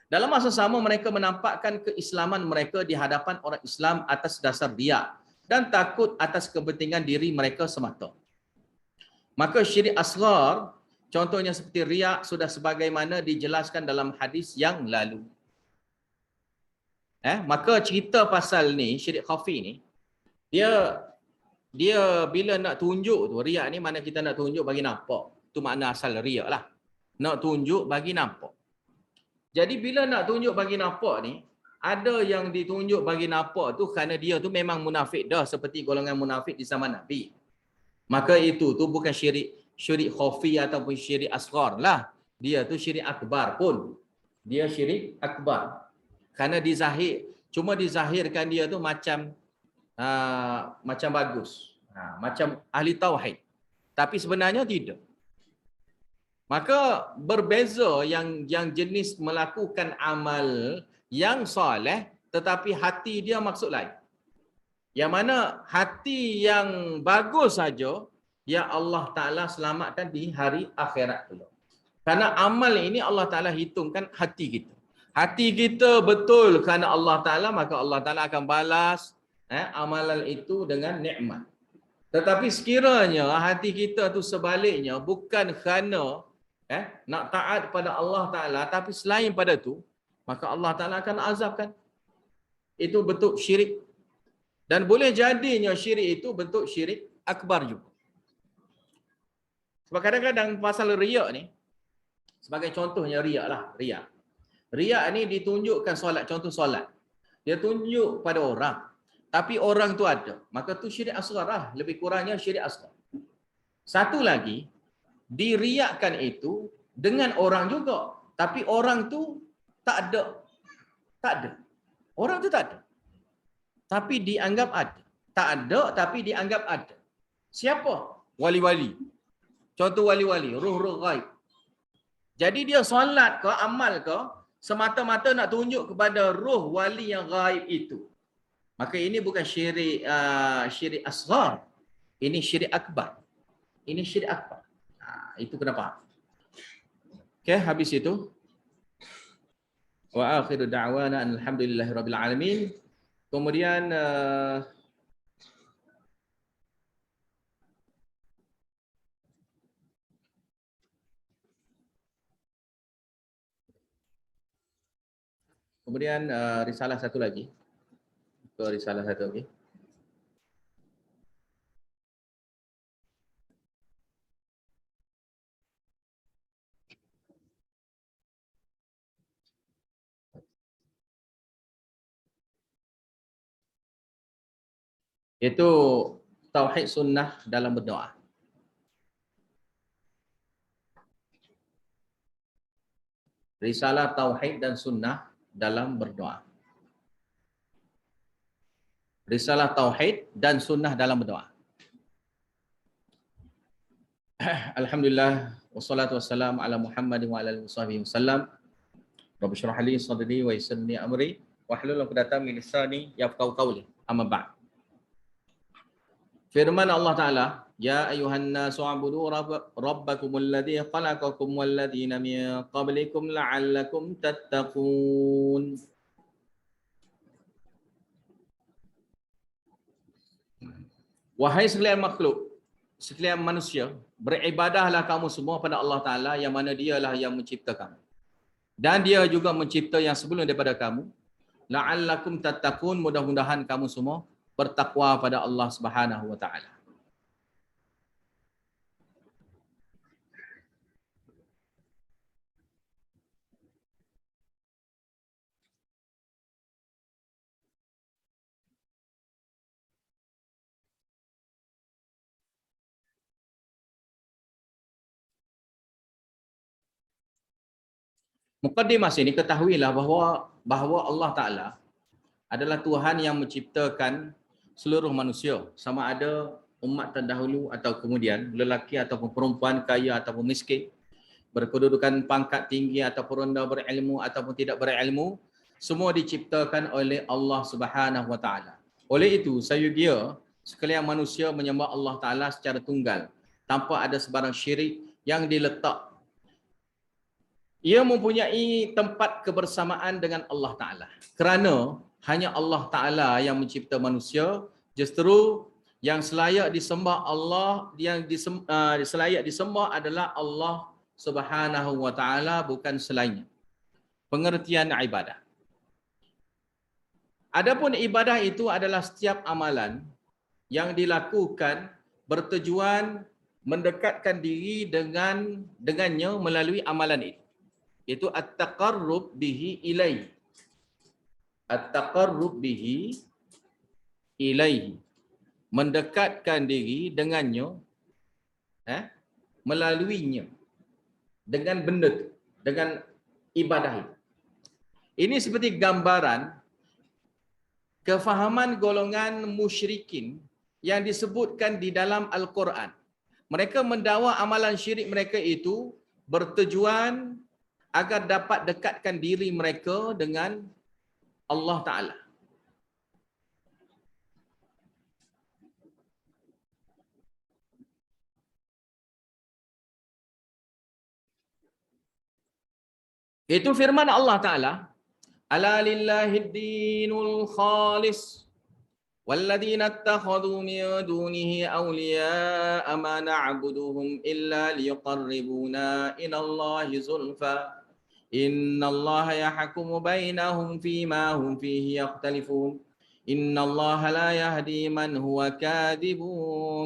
Dalam masa sama mereka menampakkan keislaman mereka di hadapan orang Islam atas dasar riak dan takut atas kepentingan diri mereka semata. Maka syirik asghar contohnya seperti riak sudah sebagaimana dijelaskan dalam hadis yang lalu. Maka cerita pasal ni, syirik khafi ni, dia bila nak tunjuk tu, riak ni mana kita nak tunjuk bagi nampak. Tu makna asal riak lah. Nak tunjuk bagi nampak. Jadi bila nak tunjuk bagi nampak ni, ada yang ditunjuk bagi nampak tu kerana dia tu memang munafik dah seperti golongan munafik di zaman Nabi. Maka itu tu bukan syirik khafi ataupun syirik asghar lah. Dia tu syirik akbar pun. Dia syirik akbar. Kerana cuma dizahirkan dia tu macam bagus. Macam ahli tauhid. Tapi sebenarnya tidak. Maka berbeza yang jenis melakukan amal yang soleh tetapi hati dia maksud lain. Yang mana hati yang bagus saja ya Allah Ta'ala selamatkan di hari akhirat dulu. Karena amal ini Allah Ta'ala hitungkan hati kita. Hati kita betul kerana Allah Ta'ala, maka Allah Ta'ala akan balas amalan itu dengan nikmat. Tetapi sekiranya hati kita tu sebaliknya bukan kerana nak taat pada Allah Ta'ala tapi selain pada tu, maka Allah Ta'ala akan azabkan. Itu bentuk syirik. Dan boleh jadinya syirik itu bentuk syirik akbar juga. Sebab kadang-kadang pasal riak ni, sebagai contohnya riak lah, riak. Riak ni ditunjukkan solat, contoh solat. Dia tunjuk pada orang. Tapi orang tu ada. Maka tu syirik asghar lah. Lebih kurangnya syirik asghar. Satu lagi, diriakkan itu dengan orang juga. Tapi orang tu tak ada. Tak ada. Orang tu tak ada. Tapi dianggap ada. Tak ada tapi dianggap ada. Siapa? Wali-wali. Contoh wali-wali, ruh-ruh ghaib. Jadi dia solat ke, amal ke, semata-mata nak tunjuk kepada ruh wali yang ghaib itu. Maka ini bukan syirik asghar. Ini syirik akbar. Ini syirik akbar. Itu kenapa? Okey, habis itu. Wa akhiru da'wana alhamdulillahirabbil alamin. Kemudian risalah satu lagi. Risalah satu lagi. Itu tauhid sunnah dalam berdoa. Risalah tauhid dan sunnah dalam berdoa. Risalah tauhid dan sunnah dalam berdoa. Alhamdulillah wassalatu wassalamu ala Muhammadin wa ala alihi wasallam. Rabbi shrah li sadri wa yassir li amri wahlul 'uqdatam min lisani yafqahu qawli. Amma ba'd. Firman Allah Ta'ala, ya ayuhan nasu a'budu rabbakumul ladzi khalaqakum wal ladzina min qablikum la'allakum tattaqun. Wahai sekalian makhluk, sekalian manusia, beribadahlah kamu semua pada Allah Ta'ala yang mana dialah yang mencipta kamu. Dan dia juga mencipta yang sebelum daripada kamu. la'allakum tattaqun, mudah-mudahan kamu semua bertakwa pada Allah Subhanahu wa taala. Mukaddimah sini ketahuilah bahawa Allah Taala adalah Tuhan yang menciptakan seluruh manusia, sama ada umat terdahulu atau kemudian, lelaki ataupun perempuan, kaya ataupun miskin, berkedudukan pangkat tinggi ataupun rendah, berilmu ataupun tidak berilmu, semua diciptakan oleh Allah Subhanahu wa taala. Oleh itu, sayugia sekalian manusia menyembah Allah Taala secara tunggal, tanpa ada sebarang syirik yang diletak. Ia mempunyai tempat kebersamaan dengan Allah Taala. Kerana hanya Allah Taala yang mencipta manusia, justru yang selayak disembah Allah, yang selayak disembah adalah Allah Subhanahu wa taala, bukan selainnya. Pengertian ibadah. Adapun ibadah itu adalah setiap amalan yang dilakukan bertujuan mendekatkan diri dengannya melalui amalan itu. Itu at-taqarrub bihi ilaihi. At-taqarrub bihi ilaihi. Mendekatkan diri dengannya, melaluinya, dengan benda itu, dengan ibadah itu. Ini seperti gambaran kefahaman golongan musyrikin yang disebutkan di dalam Al-Quran. Mereka mendakwa amalan syirik mereka itu bertujuan agar dapat dekatkan diri mereka dengan Allah Ta'ala. Itu firman Allah Ta'ala, ala lillahid dinul khalis والذين اتخذوا من دونه أولياء ما نعبدهم إلا ليقربونا إلى الله زلفى إن الله يحكم بينهم فيما هم فيه يختلفون إن الله لا يهدي من هو كاذب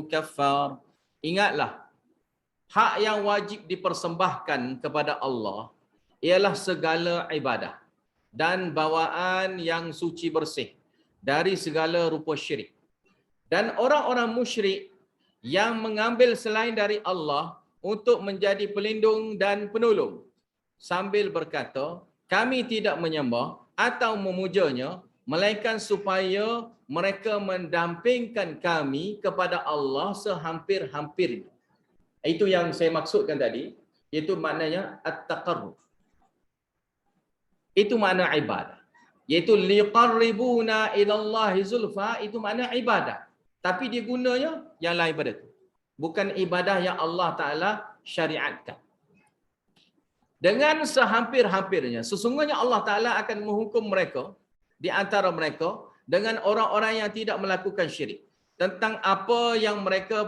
كفار. Ingatlah, hak yang wajib dipersembahkan kepada Allah ialah segala ibadah dan bawaan yang suci bersih dari segala rupa syirik. Dan orang-orang musyrik yang mengambil selain dari Allah untuk menjadi pelindung dan penolong, sambil berkata, kami tidak menyembah atau memujanya, melainkan supaya mereka mendampingkan kami kepada Allah sehampir-hampirnya. Itu yang saya maksudkan tadi, itu maknanya at-taqarrub. Itu makna ibadah. Iaitu liqarribuna ilallahi zulfa, itu makna ibadah. Tapi dia gunanya yang lain pada itu. Bukan ibadah yang Allah Ta'ala syariatkan. Dengan sehampir-hampirnya, sesungguhnya Allah Ta'ala akan menghukum mereka, di antara mereka, dengan orang-orang yang tidak melakukan syirik. Tentang apa yang mereka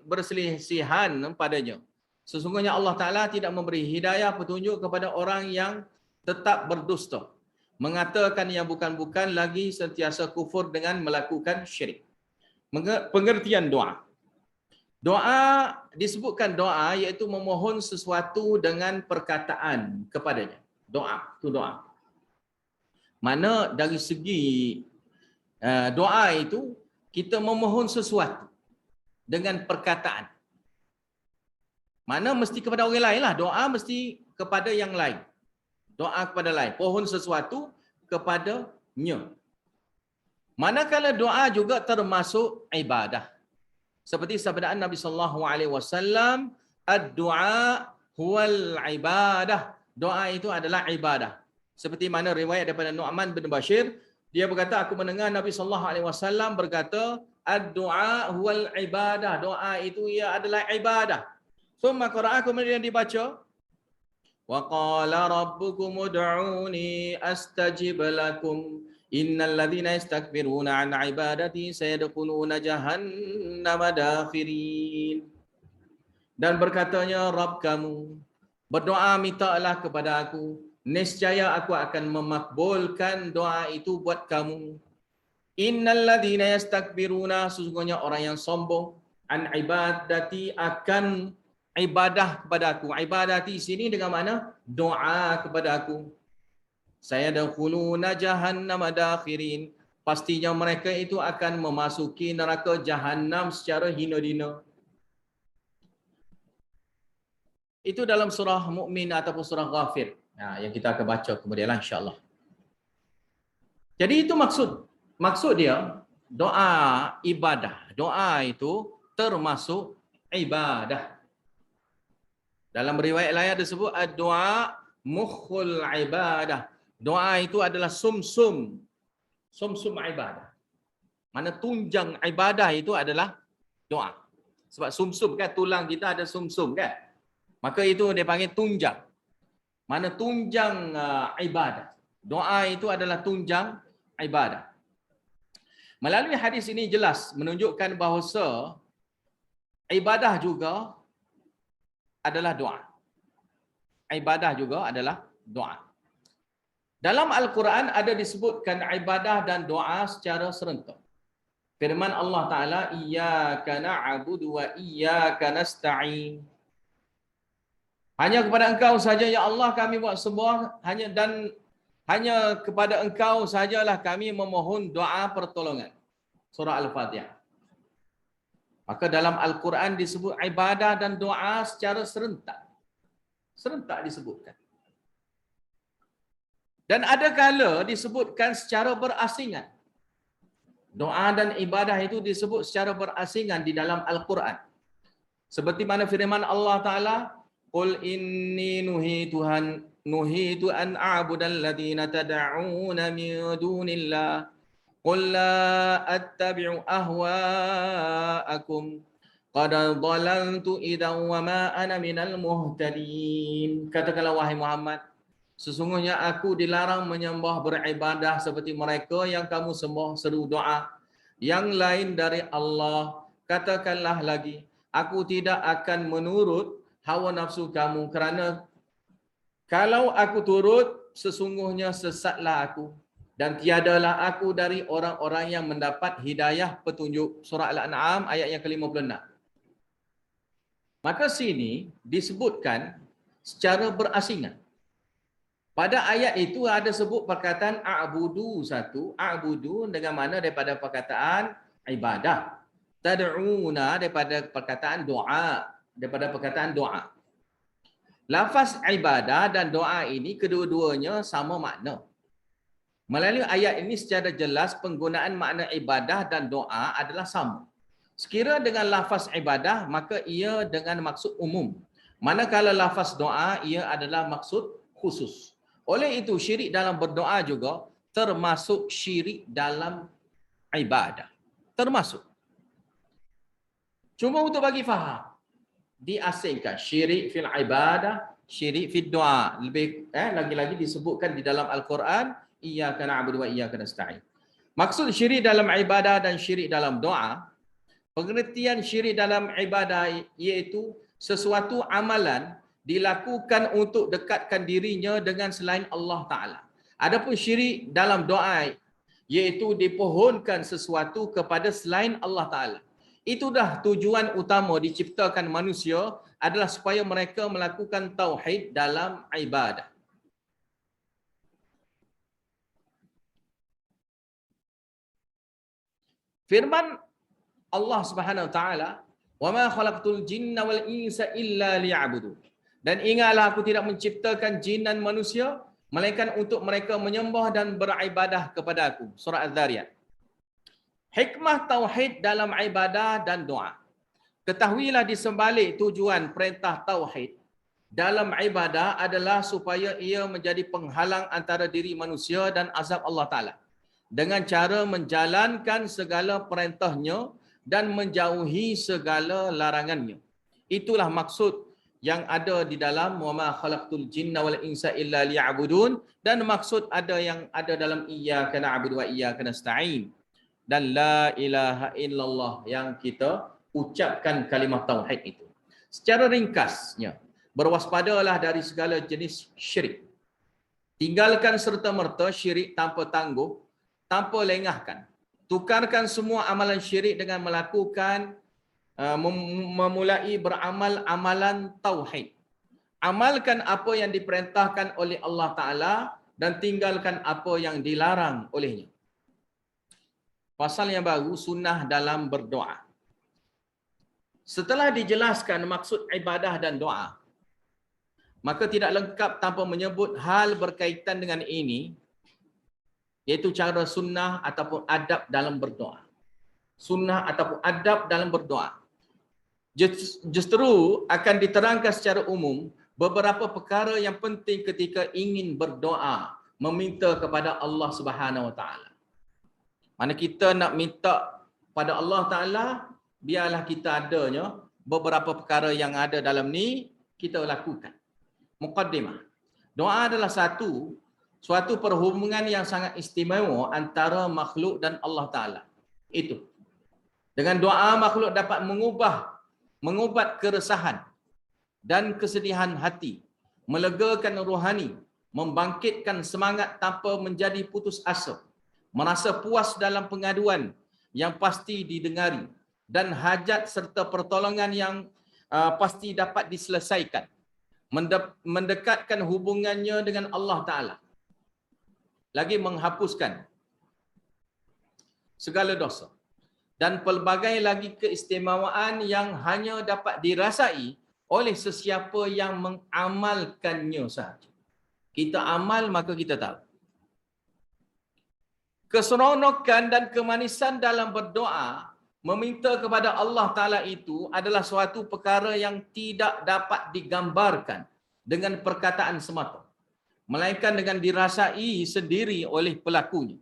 berselisihan padanya. Sesungguhnya Allah Ta'ala tidak memberi hidayah petunjuk kepada orang yang tetap berdusta, mengatakan yang bukan-bukan, lagi sentiasa kufur dengan melakukan syirik. Pengertian doa. Doa, disebutkan doa iaitu memohon sesuatu dengan perkataan kepadanya. Doa, itu doa. Mana dari segi doa itu, kita memohon sesuatu dengan perkataan. Mana mesti kepada orang lain lah. Doa mesti kepada yang lain. Doa kepada lain. Pohon sesuatu kepadanya. Manakala doa juga termasuk ibadah. Seperti sabdaan Nabi sallallahu alaihi wasallam, ad-du'a huwal ibadah. Doa itu adalah ibadah. Seperti mana riwayat daripada Nu'man bin Bashir, dia berkata, aku mendengar Nabi sallallahu alaihi wasallam berkata, ad-du'a huwal ibadah. Doa itu ia adalah ibadah. Summa qara'a, kemudian dibaca, wa qala rabbukum ud'uni astajib lakum innal ladzina yastakbiruna an ibadati sayadkhuluna jahannama dakhirin. Dan berkatanya Rabb kamu, berdoa mintalah kepada aku Nescaya aku akan memakbulkan doa itu buat kamu. Innalladzina yastakbiruna, sesungguhnya orang yang sombong an ibadati, akan ibadah kepada aku. Ibadati sini dengan mana? Doa kepada aku. Saya dakhuluna jahannam dakhirin, pastinya mereka itu akan memasuki neraka jahannam secara hina-hina. Itu dalam surah Mukmin ataupun surah Ghafir. Nah, yang kita akan baca kemudian insya-Allah. Jadi itu maksud dia doa ibadah. Doa itu termasuk ibadah. Dalam riwayat lain ada sebut doa mukhul ibadah. Doa itu adalah sumsum ibadah. Mana tunjang ibadah itu adalah doa. Sebab sumsum kan, tulang kita ada sumsum kan. Maka itu dia panggil tunjang. Mana tunjang ibadah. Doa itu adalah tunjang ibadah. Melalui hadis ini jelas menunjukkan bahawa ibadah juga adalah doa. Ibadah juga adalah doa. Dalam Al-Quran ada disebutkan ibadah dan doa secara serentak. Firman Allah Ta'ala, Iyyaka na'budu wa iyyaka nasta'in. Hanya kepada Engkau saja ya Allah kami buat semua, hanya kepada Engkau sajalah kami memohon doa pertolongan. Surah Al-Fatihah. Maka dalam Al-Quran disebut ibadah dan doa secara serentak. Serentak disebutkan. Dan ada kala disebutkan secara berasingan. Doa dan ibadah itu disebut secara berasingan di dalam Al-Quran. Seperti mana firman Allah Ta'ala, Qul inni nuhitu an a'budal ladhina tada'una min dunillah. Qul la attabi'u ahwa'akum. Qad dhalaltu idan wa ma ana minal muhtadin. Katakanlah wahai Muhammad, sesungguhnya aku dilarang menyembah beribadah seperti mereka yang kamu sembah seru doa yang lain dari Allah. Katakanlah lagi, aku tidak akan menurut hawa nafsu kamu, kerana kalau aku turut, sesungguhnya sesatlah aku. Dan tiadalah aku dari orang-orang yang mendapat hidayah petunjuk. Surah Al-An'am ayat yang ke-56. Maka sini disebutkan secara berasingan. Pada ayat itu ada sebut perkataan a'budu satu. A'budu dengan mana daripada perkataan ibadah. Tad'una daripada perkataan doa. Daripada perkataan doa. Lafaz ibadah dan doa ini kedua-duanya sama makna. Melalui ayat ini secara jelas penggunaan makna ibadah dan doa adalah sama. Sekira dengan lafaz ibadah, maka ia dengan maksud umum. Manakala lafaz doa, ia adalah maksud khusus. Oleh itu, syirik dalam berdoa juga termasuk syirik dalam ibadah. Termasuk. Cuma untuk bagi faham, diasingkan syirik fil ibadah, syirik fil doa. Lagi-lagi disebutkan di dalam Al-Quran, Iyyaka na'budu wa iyyaka nasta'in. Maksud syirik dalam ibadah dan syirik dalam doa, pengertian syirik dalam ibadah iaitu sesuatu amalan dilakukan untuk dekatkan dirinya dengan selain Allah Ta'ala. Adapun syirik dalam doa iaitu dipohonkan sesuatu kepada selain Allah Ta'ala. Itu dah tujuan utama diciptakan manusia adalah supaya mereka melakukan tauhid dalam ibadah. Firman Allah Subhanahu wa taala, "Wa ma khalaqtul jinna wal insa illa liya'budun." Dan ingatlah aku tidak menciptakan jin dan manusia melainkan untuk mereka menyembah dan beribadah kepada aku. Surah Az-Zariyat. Hikmah tauhid dalam ibadah dan doa. Ketahuilah di sebalik tujuan perintah tauhid dalam ibadah adalah supaya ia menjadi penghalang antara diri manusia dan azab Allah Ta'ala. Dengan cara menjalankan segala perintahnya dan menjauhi segala larangannya. Itulah maksud yang ada di dalam wa ma khalaqtul jinna wal insa illa liya'budun, dan maksud ada yang ada dalam iyyaka na'budu wa iyyaka nasta'in, dan la ilaha illallah yang kita ucapkan kalimah tauhid itu. Secara ringkasnya, berwaspadalah dari segala jenis syirik. Tinggalkan serta-merta syirik tanpa tangguh, tanpa lengahkan. Tukarkan semua amalan syirik dengan melakukan memulai beramal amalan tauhid. Amalkan apa yang diperintahkan oleh Allah Ta'ala dan tinggalkan apa yang dilarang olehnya. Pasal yang baru, sunnah dalam berdoa. Setelah dijelaskan maksud ibadah dan doa, maka tidak lengkap tanpa menyebut hal berkaitan dengan ini, iaitu cara sunnah ataupun adab dalam berdoa. Sunnah ataupun adab dalam berdoa. Justru akan diterangkan secara umum beberapa perkara yang penting ketika ingin berdoa, meminta kepada Allah Subhanahu Wa Taala. Mana kita nak minta pada Allah Taala, biarlah kita adanya beberapa perkara yang ada dalam ni kita lakukan. Muqaddimah. Doa adalah suatu perhubungan yang sangat istimewa antara makhluk dan Allah Taala. Itu. Dengan doa makhluk dapat mengubat keresahan dan kesedihan hati, melegakan rohani, membangkitkan semangat tanpa menjadi putus asa, merasa puas dalam pengaduan yang pasti didengari, dan hajat serta pertolongan yang pasti dapat diselesaikan, mendekatkan hubungannya dengan Allah Ta'ala, lagi menghapuskan segala dosa, dan pelbagai lagi keistimewaan yang hanya dapat dirasai oleh sesiapa yang mengamalkannya sahaja. Kita amal maka kita tahu. Keseronokan dan kemanisan dalam berdoa, meminta kepada Allah Ta'ala itu adalah suatu perkara yang tidak dapat digambarkan dengan perkataan semata, melainkan dengan dirasai sendiri oleh pelakunya.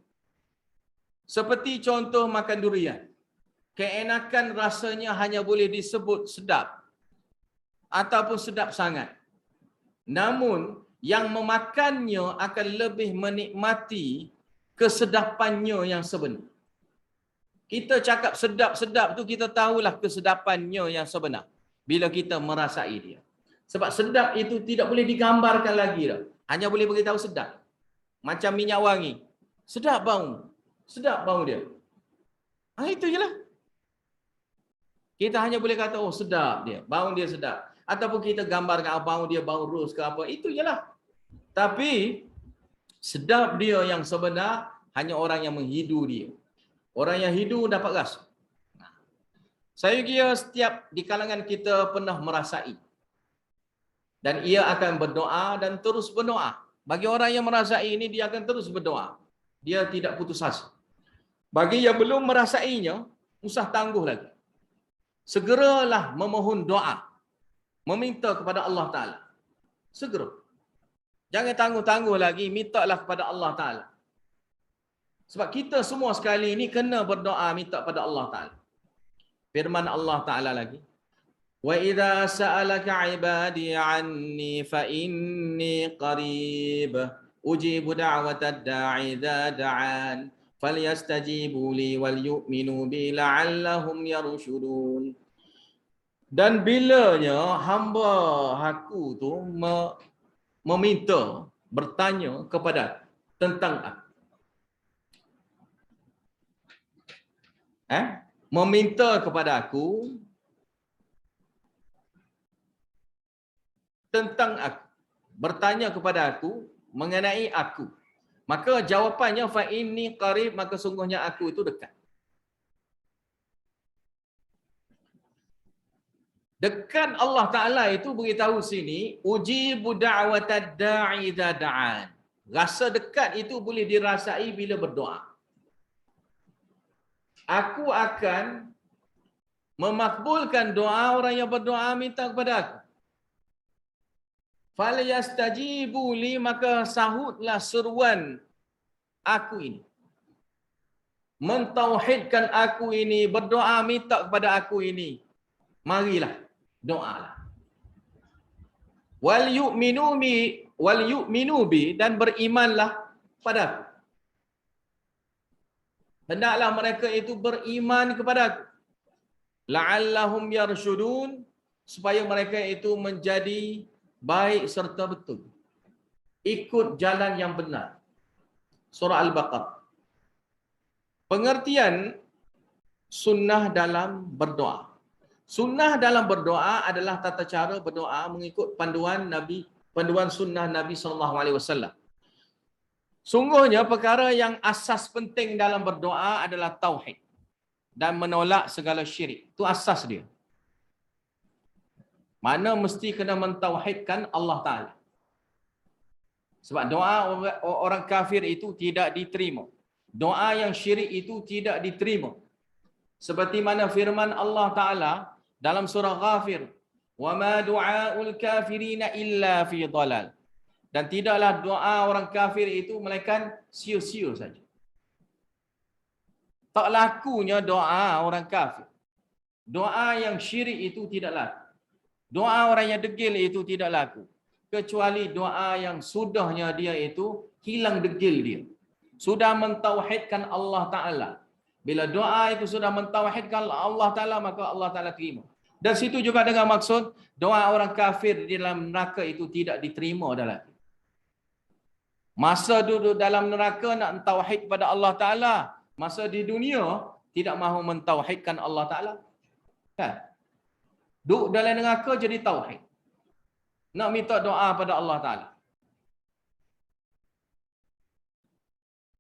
Seperti contoh makan durian. Keenakan rasanya hanya boleh disebut sedap ataupun sedap sangat. Namun, yang memakannya akan lebih menikmati kesedapannya yang sebenar. Kita cakap sedap-sedap tu kita tahulah kesedapannya yang sebenar bila kita merasai dia. Sebab sedap itu tidak boleh digambarkan lagi dah. Hanya boleh beritahu sedap. Macam minyak wangi. Sedap bau. Sedap bau dia. Itu je lah. Kita hanya boleh kata, oh sedap dia. Bau dia sedap. Ataupun kita gambarkan bau dia bau ros ke apa. Itu je lah. Tapi sedap dia yang sebenar hanya orang yang menghidu dia. Orang yang hidu dapat rasa. Saya kira setiap di kalangan kita pernah merasai. Dan ia akan berdoa dan terus berdoa. Bagi orang yang merasai ini, dia akan terus berdoa. Dia tidak putus asa. Bagi yang belum merasainya, usah tangguh lagi. Segeralah memohon doa. Meminta kepada Allah Ta'ala. Segera. Jangan tangguh-tangguh lagi, mintalah kepada Allah Ta'ala. Sebab kita semua sekali ini kena berdoa minta pada Allah Ta'ala. Firman Allah Ta'ala lagi. Wa idza sa'alaka 'ibadi 'anni fa inni qarib ujibu da'watad da'i idza da'an falyastajibu li wal yu'minu bi la'allahum yarshudun. Dan bilanya hamba aku tu meminta, bertanya kepada tentang aku. Meminta kepada aku tentang aku, bertanya kepada aku mengenai aku. Maka jawapannya fa inni qarib, maka sungguhnya aku itu dekat. Dekat Allah Ta'ala itu beritahu sini, ujibu da'watad da'i idza da'an. Rasa dekat itu boleh dirasai bila berdoa. Aku akan memakbulkan doa orang yang berdoa minta kepada aku. Falyastajibu li, maka sahutlah seruan aku ini. Mentauhidkan aku ini, berdoa minta kepada aku ini. Marilah, doalah. Wal yu'minu bi, dan berimanlah pada aku. Hendaklah mereka itu beriman kepada aku. La'allahum yarshudun, supaya mereka itu menjadi baik serta betul. ikut jalan yang benar. Surah Al-Baqarah. Pengertian sunnah dalam berdoa. Sunnah dalam berdoa adalah tata cara berdoa mengikut panduan Nabi, panduan sunnah Nabi SAW. Sungguhnya perkara yang asas penting dalam berdoa adalah tauhid dan menolak segala syirik. Itu asas dia. Mana mesti kena mentauhidkan Allah Ta'ala. Sebab doa orang kafir itu tidak diterima. Doa yang syirik itu tidak diterima. Seperti mana firman Allah Ta'ala dalam surah Ghafir, وَمَا دُعَاءُ الْكَافِرِينَ إِلَّا فِي ضَلَالٍ. Dan tidaklah doa orang kafir itu melainkan sia-sia saja. Tak lakunya doa orang kafir. Doa yang syirik itu tidak laku. Doa orang yang degil itu tidak laku. Kecuali doa yang sudahnya dia itu hilang degil dia. Sudah mentauhidkan Allah Ta'ala. Bila doa itu sudah mentauhidkan Allah Ta'ala, maka Allah Ta'ala terima. Dan situ juga dengan maksud doa orang kafir di dalam neraka itu tidak diterima dah lagi. Masa duduk dalam neraka nak tauhid pada Allah Ta'ala. Masa di dunia tidak mahu mentauhidkan Allah Ta'ala. Kan? Duduk dalam neraka jadi tauhid. Nak minta doa pada Allah Ta'ala.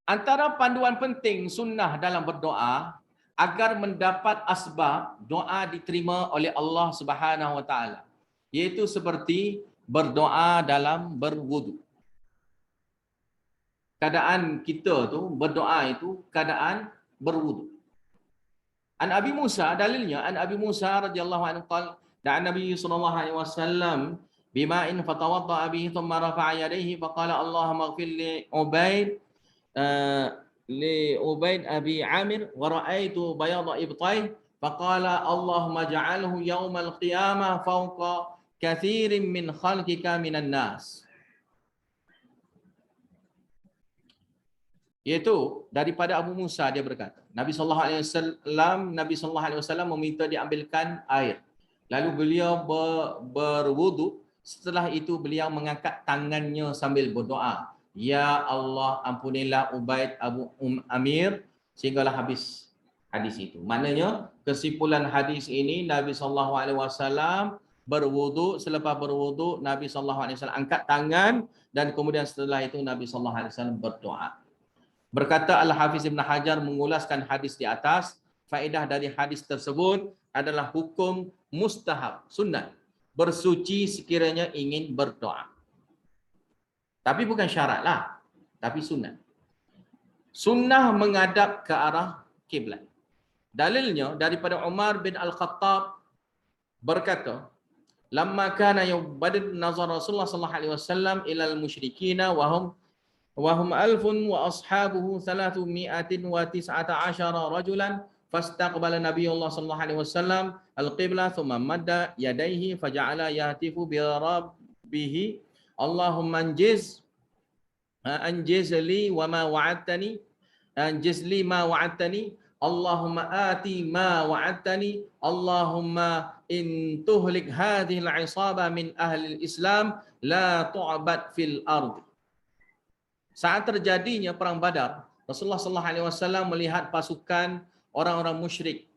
Antara panduan penting sunnah dalam berdoa agar mendapat asbab doa diterima oleh Allah Subhanahu Wa Ta'ala. Iaitu seperti berdoa dalam berwudu. Keadaan kita tu berdoa itu keadaan berwudu. An Abi Musa, dalilnya An Abi Musa radhiyallahu anhu qala da'a Nabi sallallahu alaihi wasallam bima'in fatawadda'a bihi thumma rafa'a yadayhi faqala Allahumma ighfir li Ubayd Abi Amir wa ra'aitu bayada ibtayh faqala Allahumma ja'alhu yawmal qiyamah fawqa kathirin min khalqika minan nas. Iaitu daripada Abu Musa dia berkata, Nabi sallallahu alaihi wasallam meminta diambilkan air. Lalu beliau berwudu, setelah itu beliau mengangkat tangannya sambil berdoa, ya Allah ampunilah Ubaid Abu Amir, sehinggalah habis hadis itu. Maknanya kesimpulan hadis ini Nabi sallallahu alaihi wasallam berwudu, selepas berwudu Nabi sallallahu alaihi wasallam angkat tangan dan kemudian setelah itu Nabi sallallahu alaihi wasallam berdoa. Berkata Al-Hafiz Ibn Hajar mengulaskan hadis di atas, faedah dari hadis tersebut adalah hukum mustahab, sunnah, bersuci sekiranya ingin berdoa. Tapi bukan syarat lah, tapi sunnah. Sunnah menghadap ke arah kiblat. Dalilnya daripada Umar bin Al-Khattab berkata, lamma kana yubadid nazar Rasulullah sallallahu alaihi wasallam ilal musyrikina wahum alfun wa ashabuhu 319 rajulan fastaqbala Nabiullah sallallahu alaihi wasallam al-qiblah thumma madda yadayhi faja'ala yahtifu bi rabbihi Allahumma anjiz li wa ma wa'adtani anjiz li ma wa'adtani Allahumma ati ma wa'adtani Allahumma in tuhlik hadhihi al-'isaba min ahli al-Islam la tu'bad fil ardh. Saat terjadinya perang Badar, Rasulullah sallallahu alaihi wasallam melihat pasukan orang-orang musyrik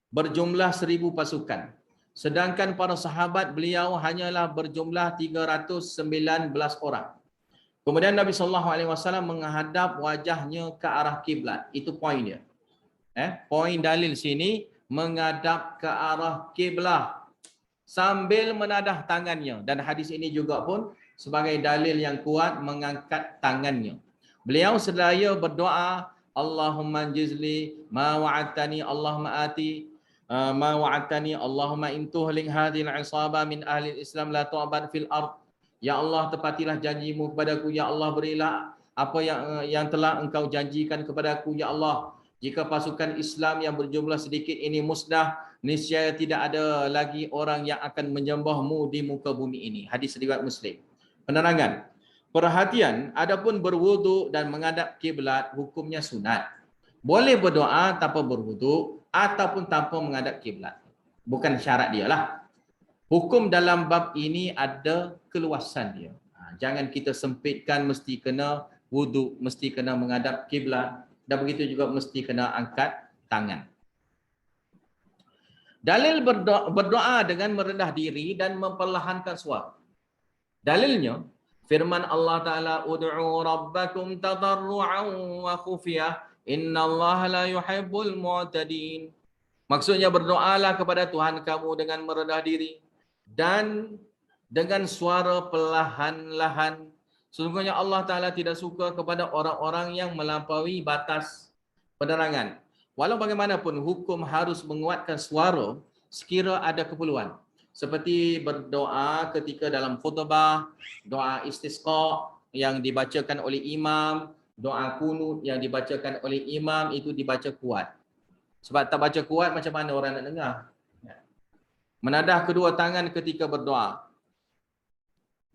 berjumlah 1000 pasukan. Sedangkan para sahabat beliau hanyalah berjumlah 319 orang. Kemudian Nabi sallallahu alaihi wasallam menghadap wajahnya ke arah kiblat. Itu poin dia. Poin dalil sini menghadap ke arah kiblat sambil menadah tangannya, dan hadis ini juga pun sebagai dalil yang kuat mengangkat tangannya. Beliau sedaya berdoa, Allahumma jizli ma wa'adtani, Allahumma ati ma wa'adtani, Allahumma intuhlik hadhil isaba min ahli Islam la tu'bad fil ard. Ya Allah, tepatilah janjimu kepadaku, ya Allah, berilah apa yang telah engkau janjikan kepadaku, ya Allah. Jika pasukan Islam yang berjumlah sedikit ini musnah, niscaya tidak ada lagi orang yang akan menyembahmu di muka bumi ini. Hadis riwayat Muslim. Penerangan. Perhatian, adapun berwudu dan menghadap kiblat hukumnya sunat. Boleh berdoa tanpa berwudu ataupun tanpa menghadap kiblat. Bukan syarat dia lah. Hukum dalam bab ini ada keluasan dia. Jangan kita sempitkan mesti kena wuduk, mesti kena menghadap kiblat, dan begitu juga mesti kena angkat tangan. Dalil berdoa dengan merendah diri dan memperlahankan suara. Dalilnya firman Allah Taala, ud'u rabbakum tadarruan wa khufyah innallaha la yuhibbul mu'tadin. Maksudnya berdoalah kepada Tuhan kamu dengan merendah diri dan dengan suara perlahan-lahan. Sesungguhnya Allah Taala tidak suka kepada orang-orang yang melampaui batas penerangan. Walau bagaimanapun hukum harus menguatkan suara sekira ada keperluan. Seperti berdoa ketika dalam khutbah, doa istisqa yang dibacakan oleh imam, doa kunut yang dibacakan oleh imam itu dibaca kuat. Sebab tak baca kuat macam mana orang nak dengar? Menadah kedua tangan ketika berdoa.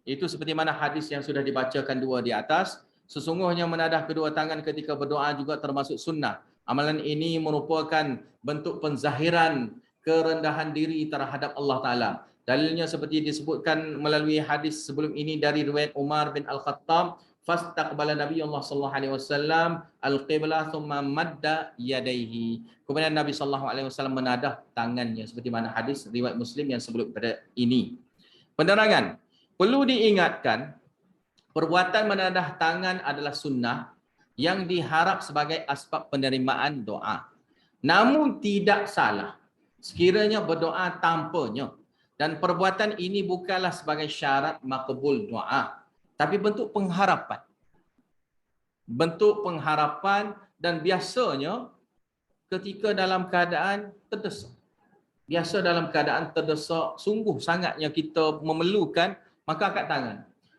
Itu seperti mana hadis yang sudah dibacakan dua di atas. Sesungguhnya menadah kedua tangan ketika berdoa juga termasuk sunnah. Amalan ini merupakan bentuk penzahiran kerendahan diri terhadap Allah Ta'ala. Dalilnya seperti disebutkan melalui hadis sebelum ini dari riwayat Umar bin Al-Khattab, fastaqbala Nabi Allah sallallahu alaihi wasallam al-qiblah thumma madda yadayhi. Kemudian Nabi sallallahu alaihi wasallam menadah tangannya seperti mana hadis riwayat Muslim yang sebelum pada ini. Penerangan, perlu diingatkan perbuatan menadah tangan adalah sunnah yang diharap sebagai asbab penerimaan doa. Namun tidak salah sekiranya berdoa tanpanya, dan perbuatan ini bukanlah sebagai syarat makbul doa, tapi bentuk pengharapan. Bentuk pengharapan, dan biasanya ketika dalam keadaan terdesak. Biasa dalam keadaan terdesak, sungguh sangatnya kita memerlukan, maka angkat tangan.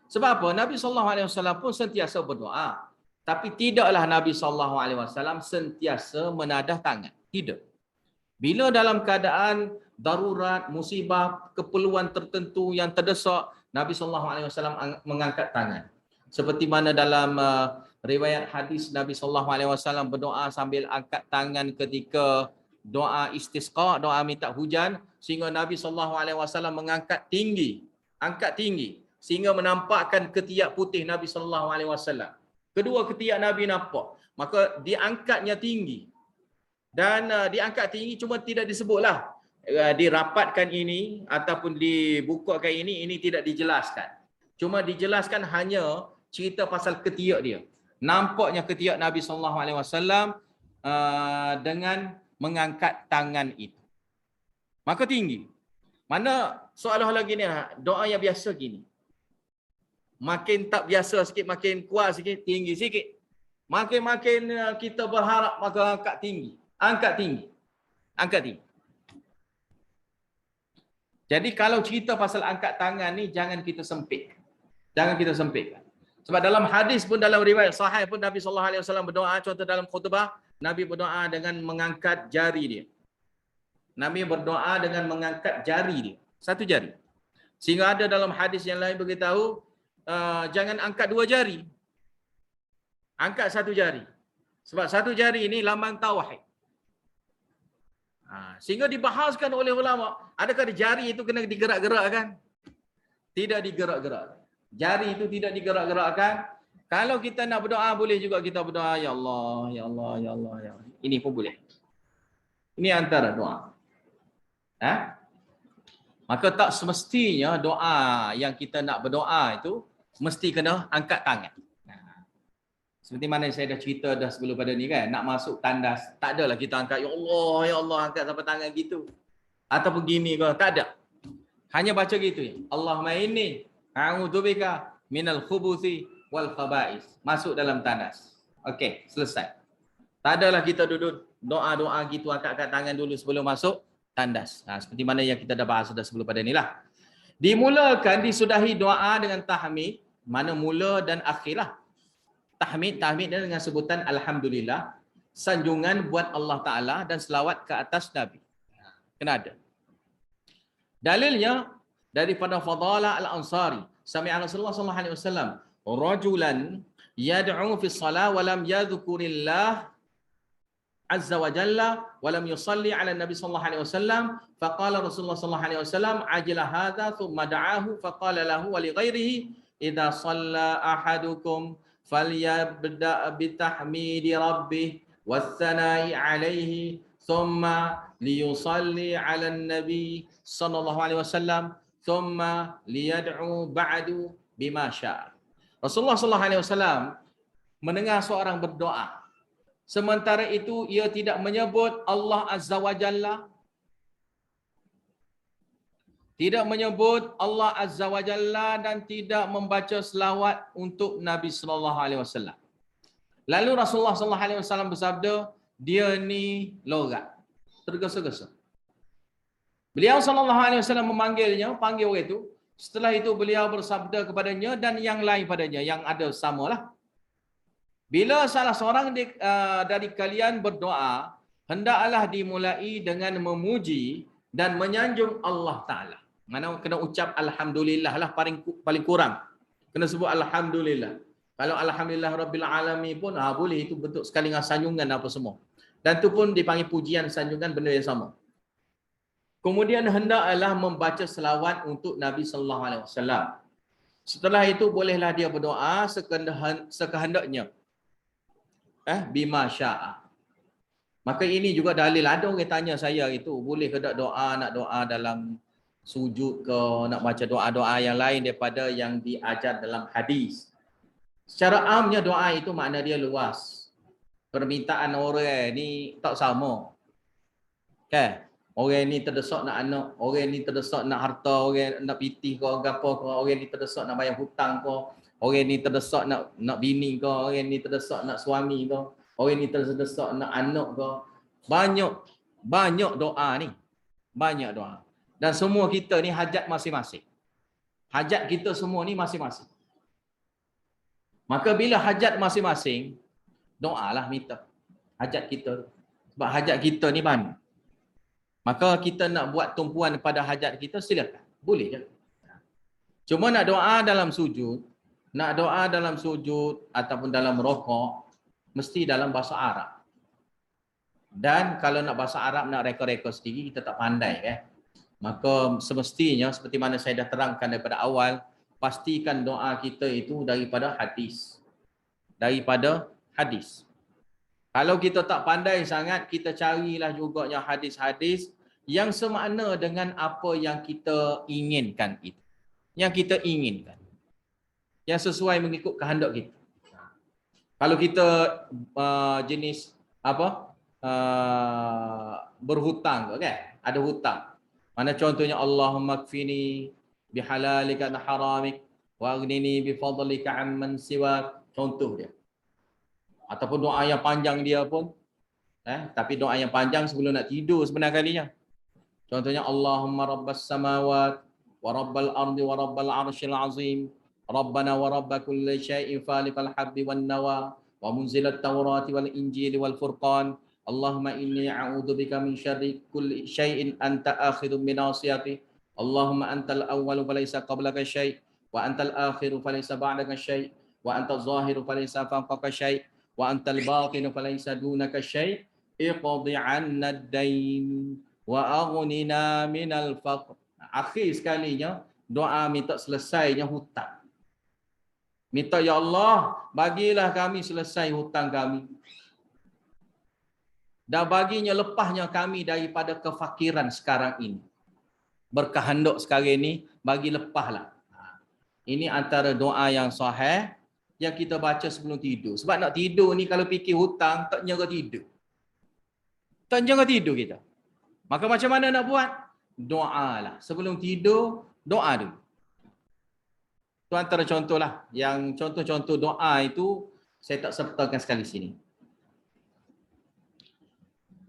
Sebab apa? Nabi SAW pun sentiasa berdoa. Tapi tidaklah Nabi SAW sentiasa menadah tangan. Tidak. Bila dalam keadaan darurat, musibah, keperluan tertentu yang terdesak, Nabi SAW mengangkat tangan. Seperti mana dalam riwayat hadis Nabi SAW berdoa sambil angkat tangan ketika doa istisqa, doa minta hujan, sehingga Nabi SAW mengangkat tinggi, angkat tinggi, sehingga menampakkan ketiak putih Nabi SAW. Kedua ketiak Nabi nampak, maka diangkatnya tinggi. Dan diangkat tinggi cuma tidak disebutlah dirapatkan ini ataupun dibukakan ini tidak dijelaskan. Cuma dijelaskan hanya cerita pasal ketiak dia. Nampaknya ketiak Nabi SAW dengan mengangkat tangan itu. Maka tinggi. Mana seolah-olah gini, doa yang biasa gini. Makin tak biasa sikit, makin kuat sikit, tinggi sikit. Makin kita berharap, maka angkat tinggi. Angkat tinggi. Angkat tinggi. Jadi kalau cerita pasal angkat tangan ni, jangan kita sempit. Jangan kita sempitkan. Sebab dalam hadis pun, dalam riwayat sahih pun, Nabi SAW berdoa, contoh dalam khutbah, Nabi berdoa dengan mengangkat jari dia. Nabi berdoa dengan mengangkat jari dia. Satu jari. Sehingga ada dalam hadis yang lain beritahu, jangan angkat dua jari. Angkat satu jari. Sebab satu jari ini lambang tauhid. Sehingga dibahaskan oleh ulama, adakah jari itu kena digerak-gerakkan? Tidak digerak-gerak. Jari itu tidak digerak-gerakkan. Kalau kita nak berdoa, boleh juga kita berdoa, ya Allah, ya Allah, ya Allah, ya Allah. Ini pun boleh. Ini antara doa. Maka tak semestinya doa yang kita nak berdoa itu mesti kena angkat tangan. Seperti mana saya dah cerita dah sebelum pada ni kan, nak masuk tandas, tak adalah kita angkat ya Allah, angkat sampai tangan gitu. Ataupun gini ke, tak ada. Hanya baca gitu ya. Allahumma inni a'udzubika minal khubuthi wal khaba'is. Masuk dalam tandas. Okey, selesai. Tak adalah kita duduk doa-doa gitu, angkat-angkat tangan dulu sebelum masuk tandas. Seperti mana yang kita dah bahas sudah sebelum pada ni lah. Dimulakan, disudahi doa dengan tahmid, mana mula dan akhir lah. Tahmid dengan sebutan Alhamdulillah, sanjungan buat Allah Ta'ala dan selawat ke atas Nabi. Kena ada. Dalilnya daripada Fadalah Al-Ansari. Sami'a Rasulullah SAW rajulan yad'u fi salat wa lam yadhkurillah azza wa jalla wa lam yusalli ala Nabi sallallahu alaihi wasallam faqala Rasulullah sallallahu alaihi wasallam ajila hadha thumma da'ahu faqala lahu wa li ghairihi idza shalla ahadukum falyabda bitahmidi rabbih wassana'i alaihi thumma liyusalli 'alan nabi sallallahu alaihi wasallam thumma liyad'u ba'du bima syaa. Rasulullah sallallahu alaihi wasallam mendengar seorang berdoa. Sementara itu ia tidak menyebut Allah Azza wa Jalla, tidak menyebut Allah Azza wa Jalla dan tidak membaca selawat untuk Nabi sallallahu alaihi wasallam. Lalu Rasulullah sallallahu alaihi wasallam bersabda, dia ni logat, tergesa-gesa. Beliau sallallahu alaihi wasallam memanggilnya, panggil orang itu. Setelah itu beliau bersabda kepadanya dan yang lain padanya, yang ada samalah. Bila salah seorang dari kalian berdoa, hendaklah dimulai dengan memuji dan menyanjung Allah Ta'ala. Mana kena ucap Alhamdulillah lah paling kurang. Kena sebut Alhamdulillah. Kalau Alhamdulillah Rabbil Alamin pun boleh, itu bentuk sekali dengan sanjungan apa semua. Dan itu pun dipanggil pujian, sanjungan, benda yang sama. Kemudian hendaklah membaca selawat untuk Nabi sallallahu alaihi wasallam. Setelah itu bolehlah dia berdoa sekehendaknya. Bima syaa. Maka ini juga dalil. Ada orang tanya saya itu, boleh ke tak doa, nak doa dalam sujud ke, nak baca doa-doa yang lain daripada yang diajar dalam hadis. Secara amnya doa itu makna dia luas. Permintaan orang ni tak sama. Kan? Orang ni terdesak nak anak, orang ni terdesak nak harta, orang nak pitih ke, apa ke, orang ni terdesak nak bayar hutang ke, orang ni terdesak nak bini ke, orang ni terdesak nak suami ke, orang ni terdesak nak anak ke. Banyak doa ni. Banyak doa. Dan semua kita ni hajat masing-masing. Hajat kita semua ni masing-masing. Maka bila hajat masing-masing, doalah minta hajat kita. Sebab hajat kita ni banyak. Maka kita nak buat tumpuan pada hajat kita, silakan. Boleh je. Cuma nak doa dalam sujud, ataupun dalam rokok, mesti dalam bahasa Arab. Dan kalau nak bahasa Arab, nak reka-reka sendiri, kita tak pandai. Maka semestinya, seperti mana saya dah terangkan daripada awal, pastikan doa kita itu daripada hadis. Kalau kita tak pandai sangat, kita carilah juganya hadis-hadis yang semakna dengan apa yang kita inginkan itu. Yang sesuai mengikut kehendak kita. Kalau kita jenis berhutang, kan? Ada hutang. Mana contohnya Allahumma kfini bihalalika an haramik wa aghnini bifadlika amman siwak. Contoh dia. Ataupun doa yang panjang dia pun. Tapi doa yang panjang sebelum nak tidur sebenarnya kalinya. Contohnya Allahumma rabbas samawat wa rabbal ardi wa rabbal arshil azim. Rabbana wa rabba kulli syai'in faliqal habbi wan nawa wa munzilat tawrati wal injili wal furqan. Allahumma inni a'udzubika min syarri kulli syai'in anta akhidun min nasiyati. Allahumma antal awwalu falaysa qablaka syai' wa antal akhiru falaysa ba'daka syai' wa antal zahiru falaysa fawqaka syai' wa antal batinu falaysa dunaka syai' iqdi 'anna ad-dain wa aghnina minal faqr. Akhir sekalinya doa minta selesainya hutang. Minta, ya Allah, bagilah kami selesai hutang kami. Dan baginya lepasnya kami daripada kefakiran sekarang ini. Berkehendak sekarang ini, bagi lepaslah. Ini antara doa yang sahih yang kita baca sebelum tidur. Sebab nak tidur ni kalau fikir hutang, tak nyara tidur. Tak nyara tidur kita. Maka macam mana nak buat? Doa lah. Sebelum tidur, doa dulu. Itu antara contoh lah. Yang contoh-contoh doa itu saya tak sertakan sekali sini.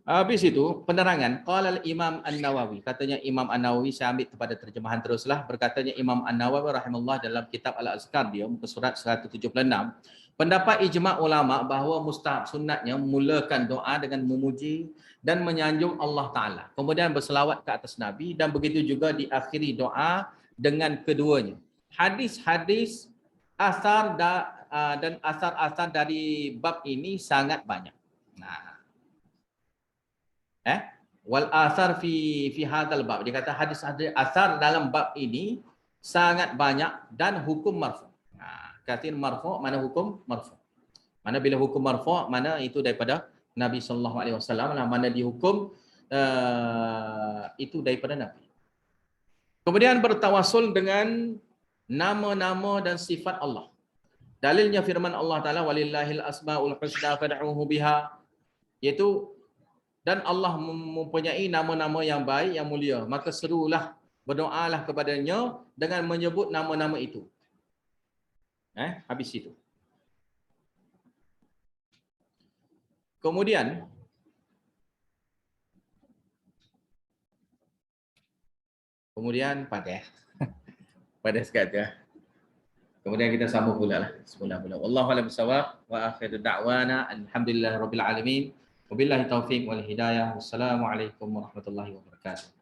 Habis itu penerangan. Qala al-Imam An-Nawawi. Katanya Imam An-Nawawi, saya ambil kepada terjemahan teruslah. Berkatanya Imam An-Nawawi rahimahullah dalam kitab Al-Azkar dia, muka surat 176. Pendapat ijma' ulama bahawa mustahab sunatnya memulakan doa dengan memuji dan menyanjung Allah Ta'ala. Kemudian berselawat ke atas Nabi dan begitu juga diakhiri doa dengan keduanya. Hadis-hadis dan asar-asar dari bab ini sangat banyak. Wal asar fi hadzal bab. Dia kata hadis asar dalam bab ini sangat banyak dan hukum marfu. katin marfu' mana hukum marfu'. Mana bila hukum marfu' mana itu daripada Nabi sallallahu alaihi wasallam lah, mana dihukum itu daripada Nabi. Kemudian bertawassul dengan nama-nama dan sifat Allah. Dalilnya firman Allah Taala walillahil asmaul husna fad'uhu biha, iaitu dan Allah mempunyai nama-nama yang baik yang mulia, maka serulah berdoalah kepadanya dengan menyebut nama-nama itu. Habis itu. Kemudian pakai pada sekali. Kemudian kita sambung pula lah. Bismillah. Wallahu a'lam bishawab wa akhiru da'wana alhamdulillahirabbil alamin. Wabillahi taufiq wal hidayah. Wassalamualaikum warahmatullahi wabarakatuh.